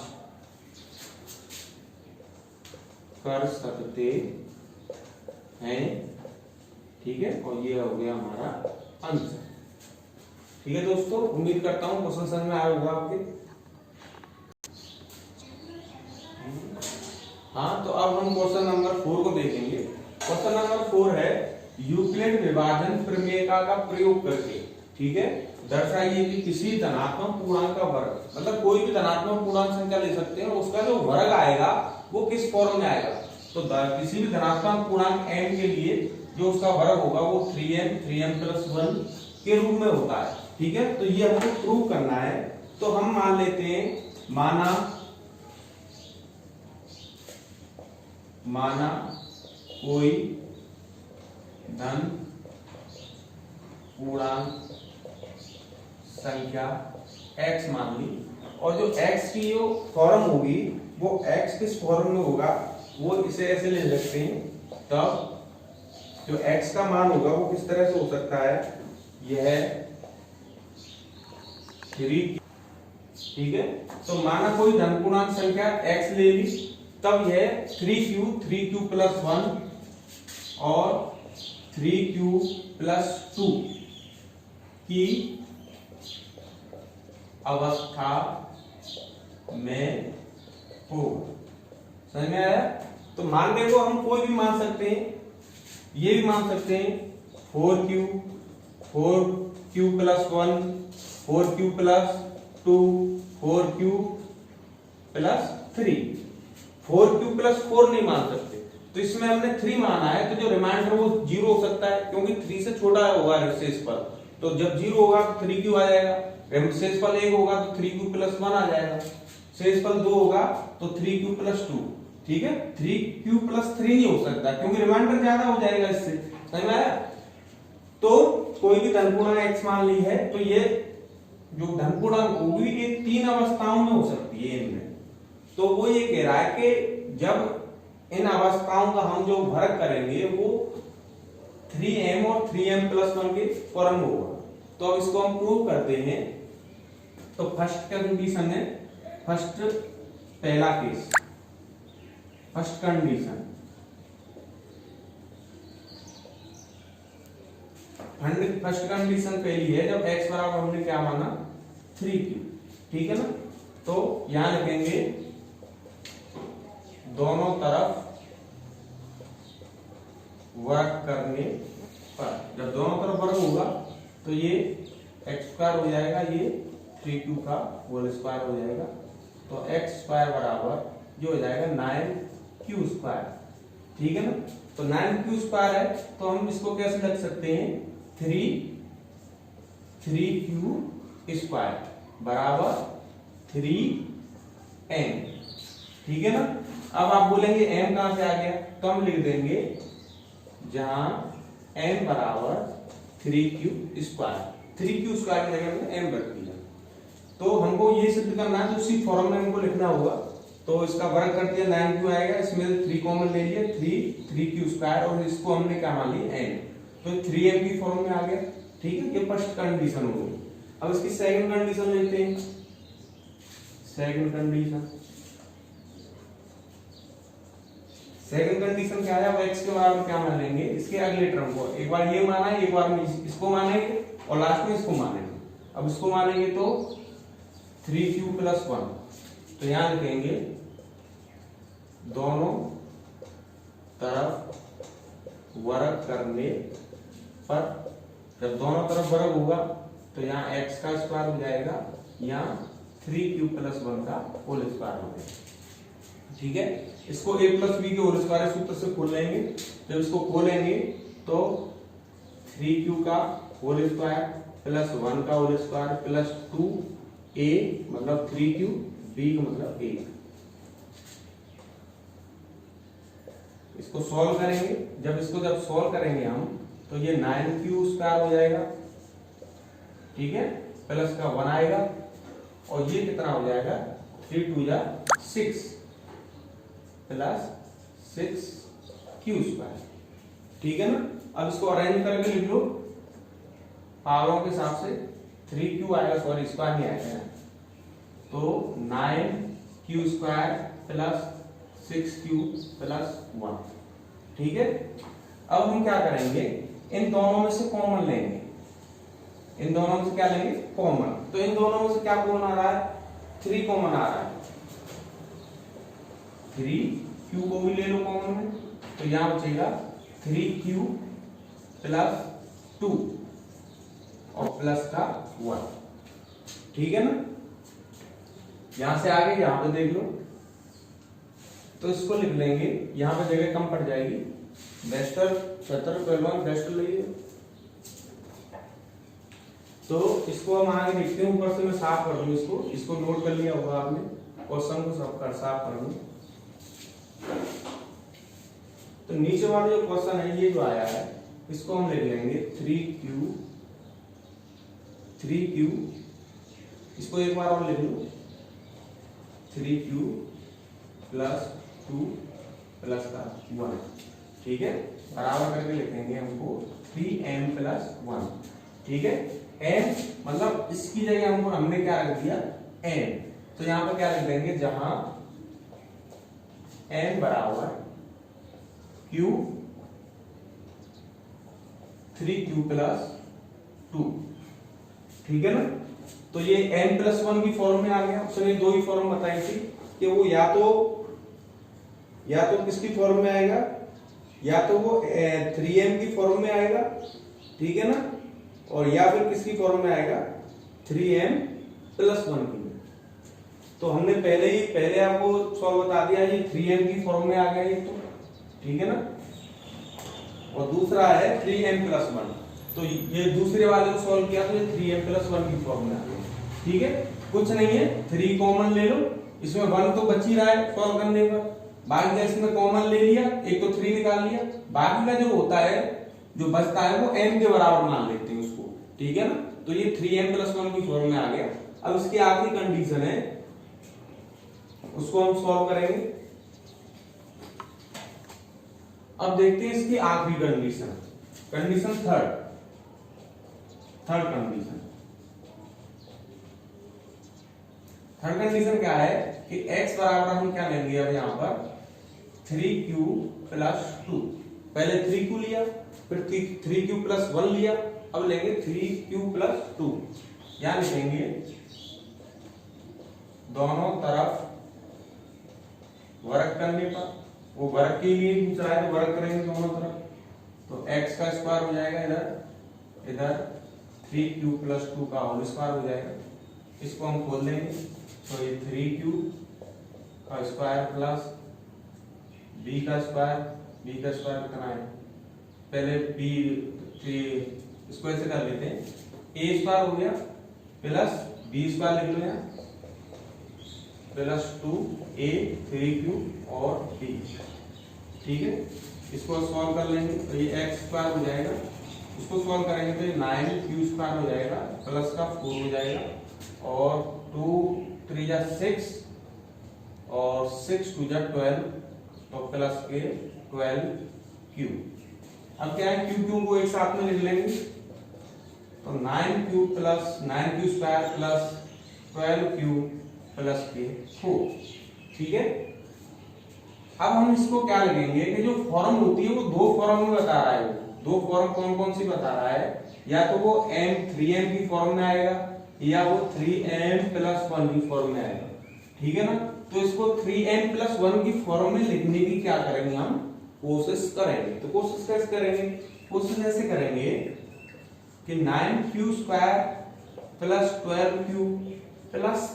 S1: कर सकते हैं, ठीक है। और ये हो गया हमारा आंसर, ठीक है दोस्तों। उम्मीद करता हूं क्वेश्चन समझ में आया होगा आपके। हाँ, तो अब हम क्वेश्चन नंबर 4 को देखेंगे। क्वेश्चन नंबर 4 है, यूक्लिड विभाजन प्रमेयिका का प्रयोग करके, ठीक है, दर्शाइए कि किसी धनात्मक पूर्णांक का वर्ग, मतलब कोई भी धनात्मक पूर्णांक संख्या ले सकते हैं, उसका जो वर्ग आएगा वो किस फॉर्म में आएगा। तो किसी भी धनात्मक पूर्णांक m के लिए जो उसका वर्ग होगा वो 3m+1 के रूप में होता है, ठीक है। तो ये हमको प्रूव करना है, तो हम मान लेते हैं, माना कोई धन पूर्णांक संख्या x मान ली, और जो x की जो फॉर्म होगी वो x किस फॉर्म में होगा, वो इसे ऐसे ले सकते हैं। तब जो x का मान होगा वो किस तरह से हो सकता है, यह 3, ठीक है। तो माना कोई धन पूर्णांक संख्या x ले ली, तब यह 3q+1 और 3q+2 की अवस्था में हो। समझ में आया। तो मानने को हम कोई भी मान सकते हैं, ये भी मान सकते हैं 4q+1 4q+2 4q+3, 4q+4 नहीं मान सकते, तो इसमें हमने 3 माना है, तो जो रिमाइंडर वो 0 हो सकता है, क्योंकि 3 से छोटा होगा शेषफल, तो जब 0 होगा तो 3q आ जाएगा, शेषफल 1 होगा तो 3q+1 आ जाएगा, शेषफल 2 होगा तो 3q+2, ठीक है। 3q+3 नहीं हो सकता, क्योंकि रिमाइंडर ज्यादा हो जाएगा इससे, समझ में आया। तो कोई भी धन पूर्णांक x मान ली है, तो ये जो धन पूर्णांक होगी ये 3 अवस्थाओं में हो सकती है इनमें। तो वो ये कह रहा है कि जब इन अवस्थाओं का हम जो वर्ग करेंगे वो 3m और 3m+1 के फॉर्म होगा। तो अब इसको हम प्रूव करते हैं। तो फर्स्ट कंडीशन है, पहला case, first condition, first condition पहली है, जब x बराबर हमने क्या माना 3q, ठीक है ना। तो यहां लिखेंगे दोनों तरफ वर्ग करने पर, जब दोनों तरफ वर्ग होगा तो ये x² हो जाएगा, ये 3q का होल स्क्वायर हो जाएगा, तो x² बराबर जो हो जाएगा 9q², ठीक है ना। तो 9q² है, तो हम इसको कैसे लिख सकते हैं, 3q² बराबर 3m, ठीक है ना। अब आप बोलेंगे m कहां से आ गया, तो हम लिख देंगे जहां m बराबर 3q² की जगह में m रख दिया। तो हमको ये सिद्ध करना है, तो उसी फॉर्म में हमको लिखना होगा। तो इसका वर्ग करते हैं 9q आएगा, इसमें 3 कॉमन ले लिए, 3q², और इसको हमने क्या मान लिया m, तो 3m की फॉर्म में आ गया, ठीक है। ये फर्स्ट कंडीशन हो गई। अब इसकी सेकंड कंडीशन लेते हैं। सेकंड कंडीशन क्या है, अब x के बराबर क्या मान लेंगे, इसके अगले टर्म को, एक बार ये माना है, एक बार इसको मानेंगे और लास्ट में इसको मानेंगे। अब इसको मानेंगे तो 3q+1, तो यहां लिखेंगे दोनों तरफ वर्ग करने पर, जब दोनों तरफ वर्ग होगा तो यहाँ x का स्क्वायर हो जाएगा, यहाँ 3q प्लस 1 का होल स्क्वायर हो जाएगा। ठीक है, इसको a प्लस बी के होल स्क्वायर सूत्र से खोल लेंगे। जब इसको खोलेंगे तो 3q का होल स्क्वायर प्लस 1 का होल स्क्वायर प्लस 2a मतलब 3q, b मतलब 1। इसको सॉल्व करेंगे, जब सॉल्व करेंगे हम तो ये 9q स्क्वायर हो जाएगा। ठीक है, प्लस का 1 आएगा और ये कितना हो जाएगा 3 2 जा 6 प्लस 6q स्क्वायर। ठीक है ना, अब इसको अरेंज करके लिख लो पावरों के हिसाब से। 3q आएगा, सॉरी स्क्वायर नहीं आएगा, तो 9q square plus 6q plus 1। ठीक है, अब हम क्या करेंगे, इन दोनों में से कॉमन लेंगे। इन दोनों में से क्या लेंगे, कॉमन। तो इन दोनों में से क्या कॉमन आ रहा है, 3 कॉमन आ रहा है। 3q को भी ले लो कॉमन में, तो यहां बचेगा 3q प्लस 2 और प्लस का 1। ठीक है ना, यहां से आगे यहां पे देख लो, तो इसको लिख लेंगे, यहां पे जगह कम पड़ जाएगी। वेस्टर 70 पहलवान वेस्टर लिए, तो इसको हम आगे लिखते हैं। ऊपर से मैं साफ कर दूं, इसको नोट कर लिया होगा आपने, क्वेश्चन को सब कर साफ कर दूं। तो नीचे वाला जो क्वेश्चन है ये जो आया है, इसको हम लिख लेंगे 3q, इसको एक बार और लिख लो 3q प्लस 2 प्लस का 1। ठीक है, बराबर करके लिखेंगे हमको 3m प्लस 1। ठीक है, m मतलब इसकी जगह हमको हमने क्या रख दिया m, तो यहां पर क्या लिख देंगे, जहां m बराबर q 3q प्लस 2। ठीक है ना, तो ये m प्लस 1 की फॉर्म में आ गया। उसने दो ही फॉर्म बताई थी कि वो या तो किसकी फॉर्म में आएगा, या तो वो 3m की फॉर्म में आएगा। ठीक है ना, और या फिर किसकी फॉर्म में आएगा 3m प्लस 1 की। तो हमने पहले आपको सॉल्व बता दिया, ये 3m की फॉर्म में आ गया ये तो। ठीक है ना, और दूसरा है 3m प्लस 1, तो ये दूसरे वाले को सॉल्व किया तो ये 3m प्लस 1 की फॉर्म में आ गया। ठीक है, कुछ नहीं है, 3 कॉमन ले लो, इसमें 1 तो बच ही रहा है सॉल्व करने पर, बाकी का इसमें कॉमन ले लिया, एक तो 3 निकाल लिया, बाकी का जो होता है जो बचता है वो m के बराबर मान लेते हैं उसको। ठीक है ना, तो ये 3m प्लस 1 की फॉर्म में आ गया। अब इसकी आखिरी कंडीशन है, उसको हम सॉल्व करेंगे। अब देखते हैं इसकी आखिरी condition, condition third condition. Third condition क्या है कि x बराबर हम क्या लेंगे, अब यहां पर 3q प्लस 2। पहले 3q लिया, फिर 3q प्लस 1 लिया, अब लेंगे 3q प्लस 2। यहां लिखेंगे दोनों तरफ वर्ग करने पर, वो वर्ग के लिए पूछ रहा है तो वर्ग करेंगे दोनों तरफ, तो x का स्क्वायर हो जाएगा, इधर 3q प्लस 2 का होल स्क्वायर हो जाएगा। इसको हम खोल देंगे, तो ये 3q का स्क्वायर प्लस b का स्क्वायर कितना है, पहले b इसको ऐसे कर लेते हैं, a स्क्वायर हो गया प्लस b स्क्वायर लिख लो यहाँ, प्लस 2a 3q और b। ठीक है, इसको सॉल्व कर लेंगे तो ये x स्क्वायर हो जाएगा, इसको सॉल्व करेंगे तो ये 9q स्क्वायर हो जाएगा, प्लस का 4 हो जाएगा, और 2 3 जा 6 और 6 2 जा 12, तो प्लस के 12q। अब क्या है, q को एक साथ में लिख लेंगे, तो 9q square plus 12q plus के 4। ठीक है, अब हम इसको क्या लिखेंगे कि जो फॉर्म होती है वो दो फॉर्म में बता रहा है। वो दो फॉर्म कौन कौन सी बता रहा है, या तो वो m 3m की फॉर्म में आएगा, या वो 3m प्लस 1 की फॉर्म में आएगा। ठीक है ना। तो इसको 3n+1 की फॉर्म में लिखने की क्या करेंगे हम, कोशिश करेंगे। तो कोशिश कैसे करेंगे, कोशिश ऐसे करेंगे कि 9q² + 12q +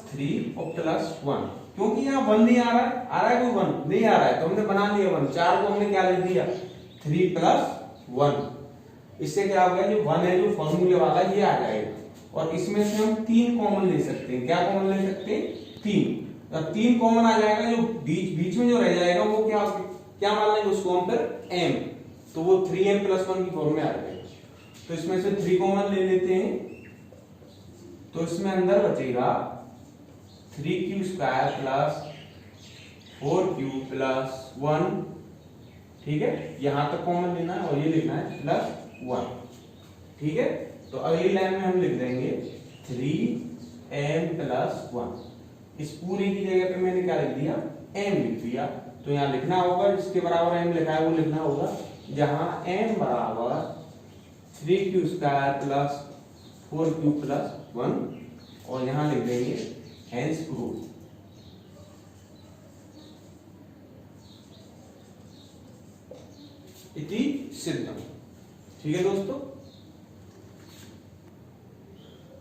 S1: 3 और +1, क्योंकि यहाँ 1 नहीं आ रहा है कोई 1 नहीं आ रहा है, तो हमने बना लिया 1, 4 को हमने क्या लिख दिया 3 + 1। इससे क्या होगा, जो 1 है जो फॉर्मूले वाला ये आ जाएगा, और इसमें से हम 3 कॉमन ले सकते हैं। क्या कॉमन ले सकते हैं, 3। जब 3 कॉमन आ जाएगा, जो बीच में जो रह जाएगा वो क्या मान लेंगे उसको हम फिर m, तो वो 3n+1 की फॉर्म में आ जाएगा। तो इसमें से 3 कॉमन ले लेते हैं, तो इसमें अंदर बचेगा 3q² + 4q + 1, ठीक है। यहां तक कॉमन लेना है और ये लिखना है +1, ठीक है। तो अगली लाइन में हम लिख देंगे 3n+1। इस पूरी की जगह पे मैंने क्या लिख दिया, m लिख दिया। तो यहाँ लिखना होगा जिसके बराबर m लिखा है वो लिखना होगा, जहां m बराबर 3q² + 4q + 1, और यहां लिख देंगे हेंस प्रूफ। इति सिद्धम, ठीक है दोस्तों।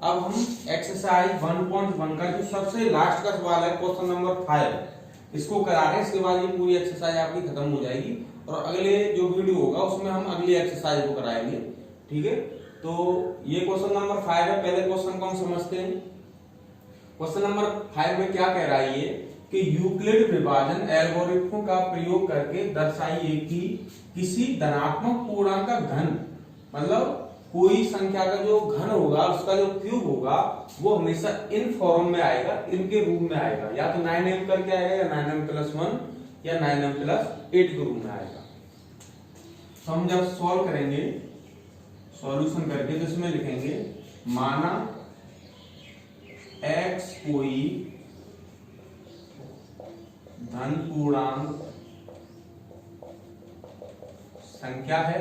S1: अब हम एक्सरसाइज 1.1 का जो सबसे लास्ट का सवाल है, क्वेश्चन नंबर 5, इसको करा रहे हैं। इसके बाद ये पूरी एक्सरसाइज आपकी खत्म हो जाएगी, और अगले जो वीडियो होगा उसमें हम अगली एक्सरसाइज को कराएंगे, ठीक है। तो ये क्वेश्चन नंबर 5 है। पहले क्वेश्चन को हम समझते हैं। क्वेश्चन नंबर 5 में क्या कह रहा है ये, कि यूक्लिड विभाजन एल्गोरिथम का प्रयोग करके दर्शाइए कि किसी धनात्मक पूर्णांक का घन, मतलब कोई संख्या का जो घन होगा उसका जो क्यूब होगा वो हमेशा इन फॉर्म में आएगा, इनके रूप में आएगा, या तो 9m करके आएगा, या 9m+1 या 9m+8 के रूप में आएगा। तो हम जब सॉल्व करेंगे, सॉल्यूशन करके, तो इसमें लिखेंगे माना x कोई धन पूर्णांक संख्या है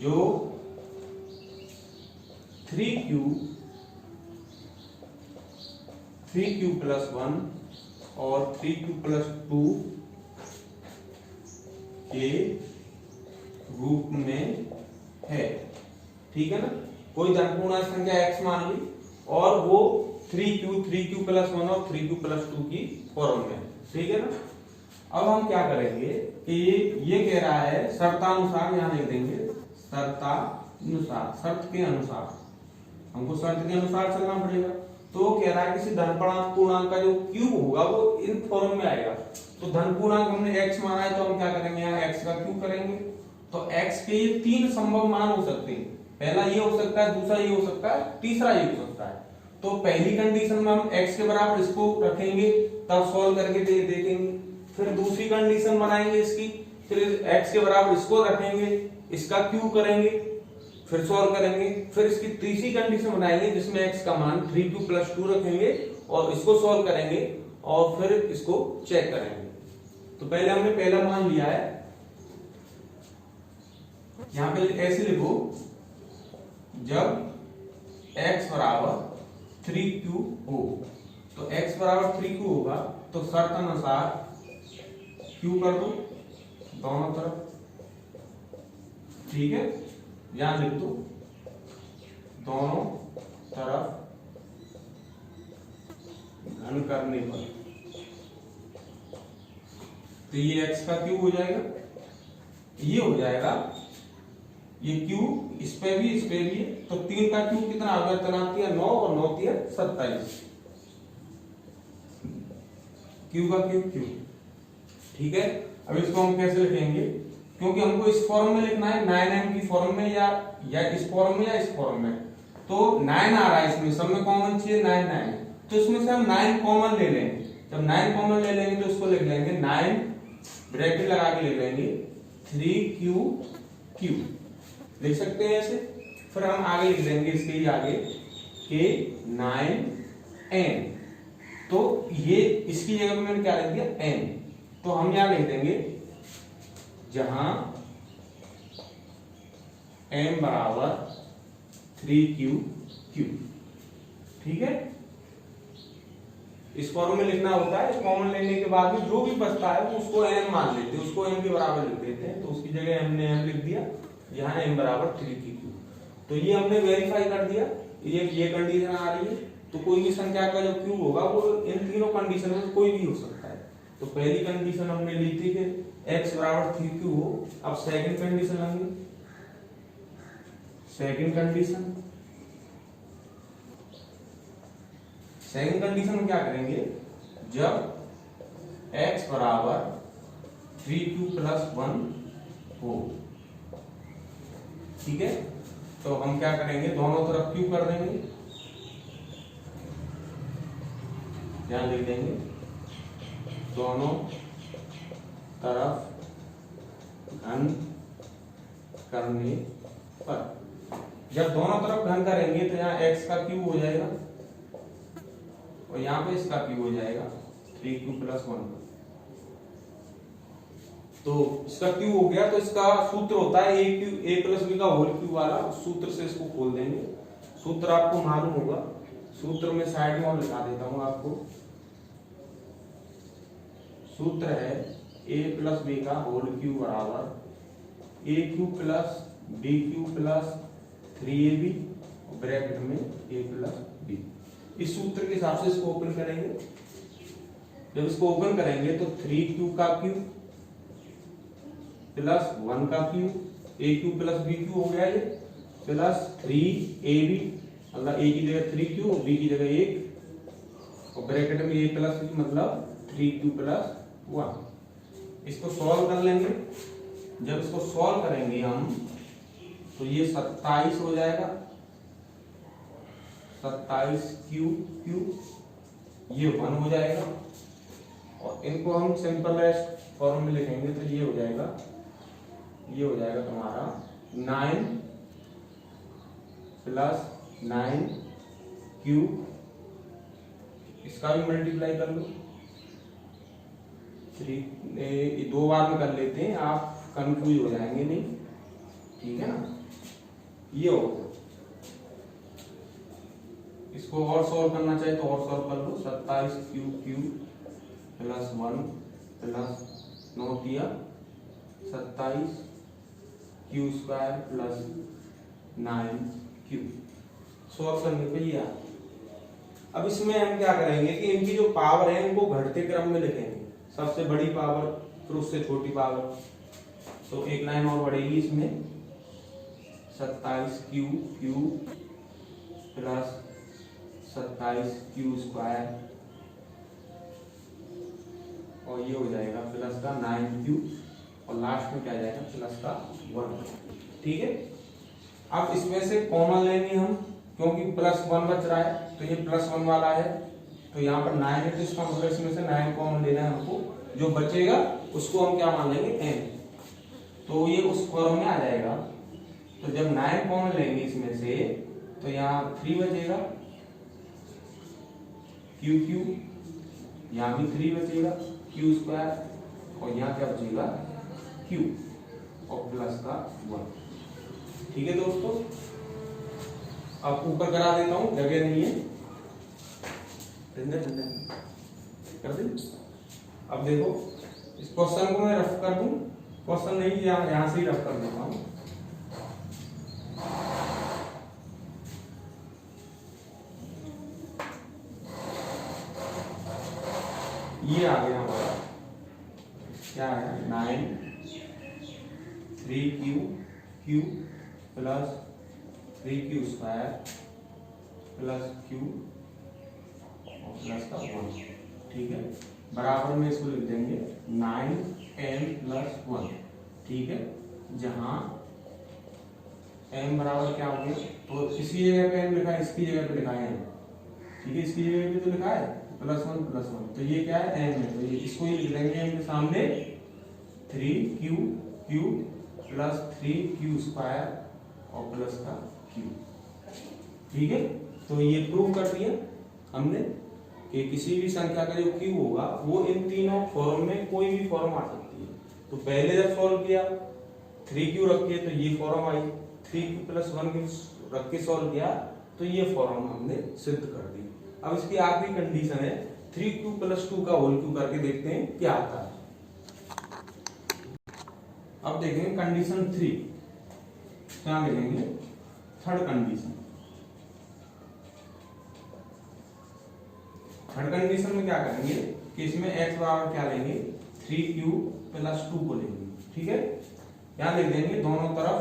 S1: जो 3q + 1 और 3q + 2 के रूप में है, ठीक है ना। कोई धन पूर्णांक संख्या x मान ली, और वो 3q + 1 और 3q + 2 की फॉर्म में, ठीक है ना। अब हम क्या करेंगे कि ये कह रहा है शर्तानुसार, यहां लिख देंगे शर्तानुसार, शर्त के अनुसार, हमको शर्त के अनुसार चलना पड़ेगा। तो कह रहा है किसी धन पूर्णांक का जो क्यूब होगा वो इन फॉर्म में आएगा। तो धन पूर्णांक हमने x माना है, तो हम क्या करेंगे, यहाँ x का क्यूब करेंगे। तो x के ये 3 संभव मान हो सकते हैं, पहला ये हो सकता है, दूसरा ये हो सकता है, तीसरा ये हो सकता है। तो पहली कंडीशन में हम x के बराबर इसको रखेंगे, तब सॉल्व करके देखेंगे। फिर दूसरी कंडीशन बनाएंगे इसकी, फिर x के बराबर इसको रखेंगे, इसका क्यूब करेंगे, फिर सॉल्व करेंगे। फिर इसकी तीसरी कंडीशन बनाएंगे जिसमें x का मान 3q + 2 रखेंगे और इसको सॉल्व करेंगे, और फिर इसको चेक करेंगे। तो पहले हमने पहला मान लिया है, यहां पे ऐसे लिखो, जब x बराबर 3q हो, तो x बराबर 3q होगा, तो शर्त अनुसार q कर दो दोनों तरफ, ठीक है। यहां लिख दो दोनों तरफ घन करने पर, तो ये x का क्यूब हो जाएगा, ये हो जाएगा, ये क्यूब इस पे भी है, तो 3 का क्यूब कितना आ गया, 9 और 9 × 27, क्यूब का क्यूब, ठीक है। अब इसको हम कैसे लिखेंगे, क्योंकि हमको इस फॉर्म में लिखना है, 9m की फॉर्म में, या इस फॉर्म में या इस फॉर्म में। तो 9 आ रहा है इसमें, सब में कॉमन चाहिए 9, तो इसमें से हम 9 कॉमन ले लेंगे। जब 9 कॉमन ले लेंगे तो इसको लिख लेंगे 9 ब्रैकेट लगा के लिख लेंगे 3q लिख सकते हैं ऐसे। फिर हम आगे लिख देंगे इसके ही आगे के 9n, तो ये इसकी जगह पे मैंने क्या लिख दिया n, तो हम यहां लिख देंगे जहां m बराबर 3q, ठीक है। इस फॉर्म में लिखना होता है, कॉमन लेने के बाद भी जो भी बचता है वो उसको m मान लेते हैं, उसको m के बराबर लिख देते हैं। तो उसकी जगह हमने m लिख दिया, यहाँ m बराबर 3q। तो ये हमने वेरीफाई कर दिया, ये कंडीशन आ रही है। तो कोई भी संख्या का जो q होगा वो इन तीनों कंडीशन में कोई भी हो सकता है। तो पहली कंडीशन हमने ली थी कि x बराबर 3q हो। अब सेकंड कंडीशन लेंगे, सेकंड कंडीशन में क्या करेंगे, जब x बराबर 3q + 1 हो, ठीक है, तो हम क्या करेंगे, दोनों तरफ q कर देंगे, ध्यान लिख देंगे, दोनों तरफ घन करने पर, जब दोनों तरफ घन करेंगे तो यहाँ x का क्यूब हो जाएगा और यहाँ पे इसका क्यूब हो जाएगा 3q + 1। तो इसका क्यूब हो गया, तो इसका सूत्र होता है a + b का होल क्यूब वाला, उस सूत्र से इसको खोल देंगे। सूत्र आपको मालूम होगा, सूत्र में साइड में और लिखा देता हूं आपको। सूत्र है a + b का होल क्यूब बराबर a³ + b³ + 3ab ब्रैकेट में a + b। इस सूत्र के हिसाब से इसको ओपन करेंगे। जब इसको ओपन करेंगे तो 3q का क्यूब प्लस 1 का क्यूब, a³ + b³ हो गया ये, प्लस 3ab, मतलब a की जगह 3q और b की जगह 1 और ब्रैकेट में a + b मतलब 3q + 1। इसको सॉल्व कर लेंगे। जब इसको सॉल्व करेंगे हम तो ये 27 हो जाएगा, 27q, ये 1 हो जाएगा और इनको हम सिंपलेस्ट फॉर्म में लिखेंगे तो ये हो जाएगा तुम्हारा 9 + 9q, इसका भी मल्टीप्लाई कर लो, 3 दो बार में कर लेते हैं, आप कंफ्यूज हो जाएंगे नहीं, ठीक है ना। ये हो, इसको और सॉल्व करना चाहिए तो और सॉल्व कर लो, 27q³ + 1 प्लस 9 दिया 27q² + 9q, सॉल्व करने पे ये। अब इसमें हम क्या करेंगे कि इनकी जो पावर है इनको घटते क्रम में लिखेंगे, सबसे बड़ी पावर फिर उससे छोटी पावर, तो एक लाइन और बढ़ेगी इसमें, 27q³ + 27q² और ये हो जाएगा प्लस का 9q और लास्ट में क्या आ जाएगा प्लस का 1, ठीक है। अब इसमें से कॉमन लेंगे हम, क्योंकि +1 बच रहा है तो ये +1 वाला है, तो यहाँ पर 9 है तो इसका मतलब इसमें से 9 कॉमन लेना है हमको, जो बचेगा उसको हम क्या मान लेंगे n, तो ये उस फॉर्म में आ जाएगा। तो जब 9 कॉमन लेंगे इसमें से तो यहाँ 3 बचेगा, q, यहाँ भी 3 बचेगा, q² और यहाँ क्या बचेगा q और प्लस का 1, ठीक है दोस्तों। अब ऊपर करा देता हूं, जगह नहीं है, कर दे। अब देखो इस क्वेश्चन को मैं रफ कर दूं, क्वेश्चन नहीं यहां से ही रफ कर देता हूं। ये आ गया हमारा, क्या है 9 3q + 3q² + q और प्लस का 1, ठीक है। बराबर में इसको लिख देंगे 9m + 1, ठीक है। जहां m बराबर क्या हो गया, तो इसी जगह पे m लिखा है, इसकी जगह पे लिखा है, ठीक है, इसकी जगह पे तो लिखा है +1, तो ये क्या है m है, तो ये इसको ही लिख देंगे m के सामने 3q + 3q² और प्लस का q, ठीक है। तो ये प्रूव कर दिया हमने कि किसी भी संख्या का जो q होगा वो इन तीनों फॉर्म में कोई भी फॉर्म आ सकती है। तो पहले जब सॉल्व किया 3q रख के तो ये फॉर्म आई, 3q + 1 रख के सॉल्व किया तो ये फॉर्म हमने सिद्ध कर दी। अब इसकी आखिरी कंडीशन है 3q + 2 का होल क्यूब करके देखते हैं क्या आता है। अब देखेंगे कंडीशन 3, क्या लिखेंगे, थर्ड कंडीशन। थर्ड कंडीशन में क्या करेंगे कि इसमें x बराबर क्या लेंगे, 3q + 2 को लेंगे। ठीक है, यहां लिख देंगे दोनों तरफ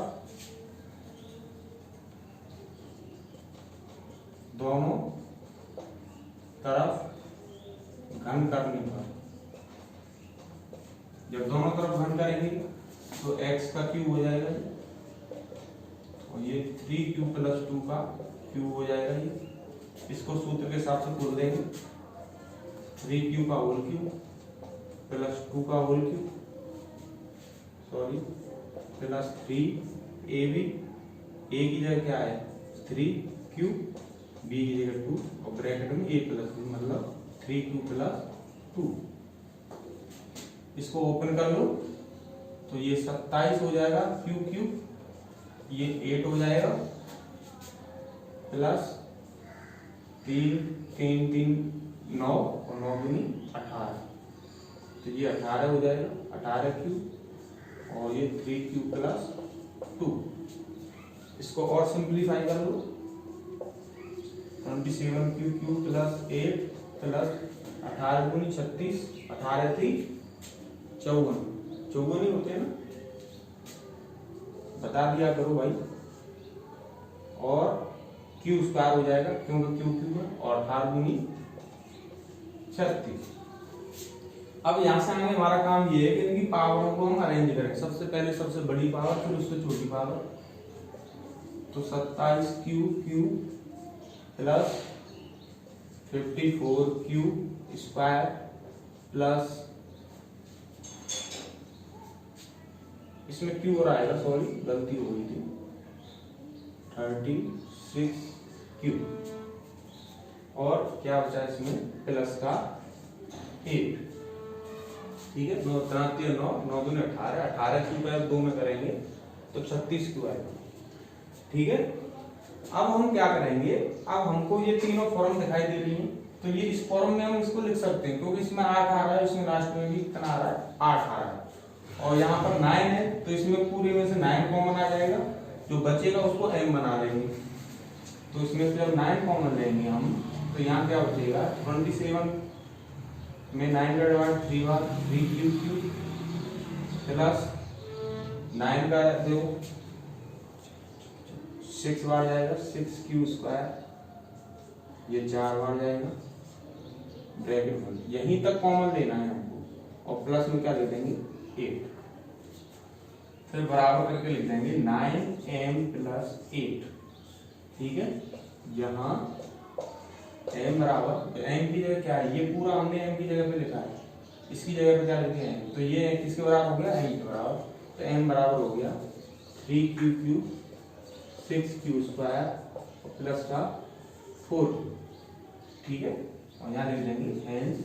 S1: घन करने पर, जब दोनों तरफ घन करेंगे तो x का क्यूब हो जाएगा और ये 3q + 2 का क्यूब हो जाएगा। ये इसको सूत्र के हिसाब से खोल देंगे, 3q का होल क्यूब + 2 का whole cube, sorry plus 3ab, a की जगह क्या है 3q, b की जगह 2 और ब्रैकेट में a + b, मतलब 3q + 2। इसको ओपन कर लो तो ये 27 हो जाएगा, q3, ये 8 हो जाएगा, प्लस 3 3 3 9 और 9 दूनी 18, तो ये 18 हो जाएगा, 18q और ये 3q + 2। इसको और सिंप्लीफाई कर लो, 27q³ + 8 प्लस 18 दूनी 36, 18 3 54, 54 ही होते हैं ना, बता दिया करो भाई। और q² हो जाएगा क्योंकि q³ है, और 18 दूनी 36। अब यहां से आगे हमारा काम ये है कि इनकी पावरों को हम अरेंज करें, सबसे पहले सबसे बड़ी पावर फिर उससे छोटी पावर। तो 27q³ + 54q² प्लस, इसमें q और आएगा, सॉरी गलती हो गई थी, 36q और क्या बचा इसमें प्लस का 8। ठीक है, 9 3 9 9 दूनी 18, 18q का 2 में करेंगे तो 36q आएगा। ठीक है, अब हम क्या करेंगे, अब हमको ये तीनों फॉर्म दिखाई दे रही हैं, तो ये इस फॉर्म में हम इसको लिख सकते हैं क्योंकि इसमें 8 आ रहा है, इसमें लास्ट में भी कितना आ रहा है 8 आ रहा है, और यहाँ पर 9 है तो इसमें पूरे में से 9 कॉमन आ जाएगा, जो बचेगा उसको m बना लेंगे। तो इसमें से जब 9 कॉमन लेंगे हम तो यहाँ क्या बचेगा, 27 में 9 का डिवाइड 3 बार 3q³ प्लस 9 का दो 6 बार जाएगा, 6q², ये 4 बार जाएगा, ब्रैकेट बंद, यहीं तक कॉमन लेना है हमको, और प्लस में क्या लिख देंगे 8, फिर बराबर करके लिख देंगे 9m + 8। ठीक है, यहाँ m बराबर, m की जगह क्या है, ये पूरा हमने m की जगह पे लिखा है, इसकी जगह पे क्या लिखे हैं, तो ये किसके बराबर हो गया, m के बराबर, तो m बराबर हो गया 3q³ 6q² प्लस का 4। ठीक है, और यहाँ लिख देंगे हेंस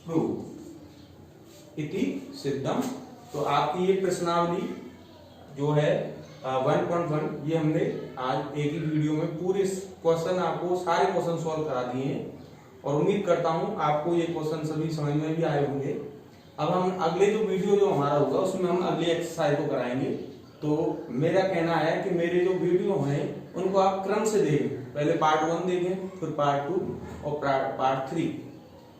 S1: प्रूव इति सिद्धम। तो आपकी ये प्रश्नावली जो है 1.1, ये हमने आज एक ही वीडियो में पूरे क्वेश्चन, आपको सारे क्वेश्चन सॉल्व करा दिए हैं, और उम्मीद करता हूं आपको ये क्वेश्चन सभी समझ में भी आए होंगे। अब हम अगले जो वीडियो जो हमारा होगा उसमें हम अगली एक्सरसाइज को कराएंगे। तो मेरा कहना है कि मेरे जो वीडियो हैं उनको आप क्रम से देखें, पहले पार्ट 1 देखें, फिर पार्ट 2 और पार्ट 3,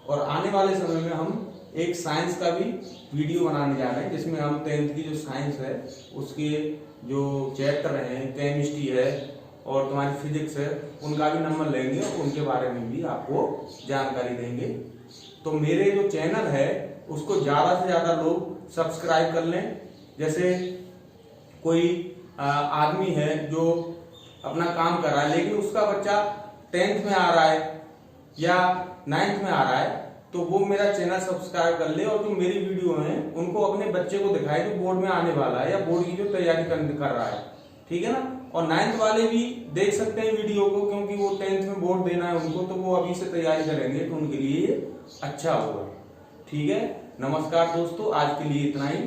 S1: और आने वाले समय में हम एक साइंस का भी वीडियो बनाने जा रहे हैं, जिसमें हम 10th की जो साइंस है उसके जो चैप्टर हैं, केमिस्ट्री है और तुम्हारी फिजिक्स है, उनका भी नंबर लेंगे और उनके बारे में भी आपको जानकारी देंगे। तो मेरे जो चैनल है उसको ज्यादा से ज्यादा लोग सब्सक्राइब कर लें। जैसे कोई आदमी है जो अपना काम कर रहा है लेकिन उसका बच्चा 10th में आ रहा है या 9th में आ रहा है, तो वो मेरा चैनल सब्सक्राइब कर ले और जो मेरी वीडियो है उनको अपने बच्चे को दिखाए जो बोर्ड में आने वाला है या बोर्ड की जो तैयारी कर रहा है। ठीक है ना, और 9th वाले भी देख सकते हैं वीडियो को, क्योंकि वो 10th में बोर्ड देना है उनको, तो वो अभी से तैयारी करेंगे तो उनके लिए अच्छा होगा। ठीक है, नमस्कार दोस्तों, आज के लिए इतना ही।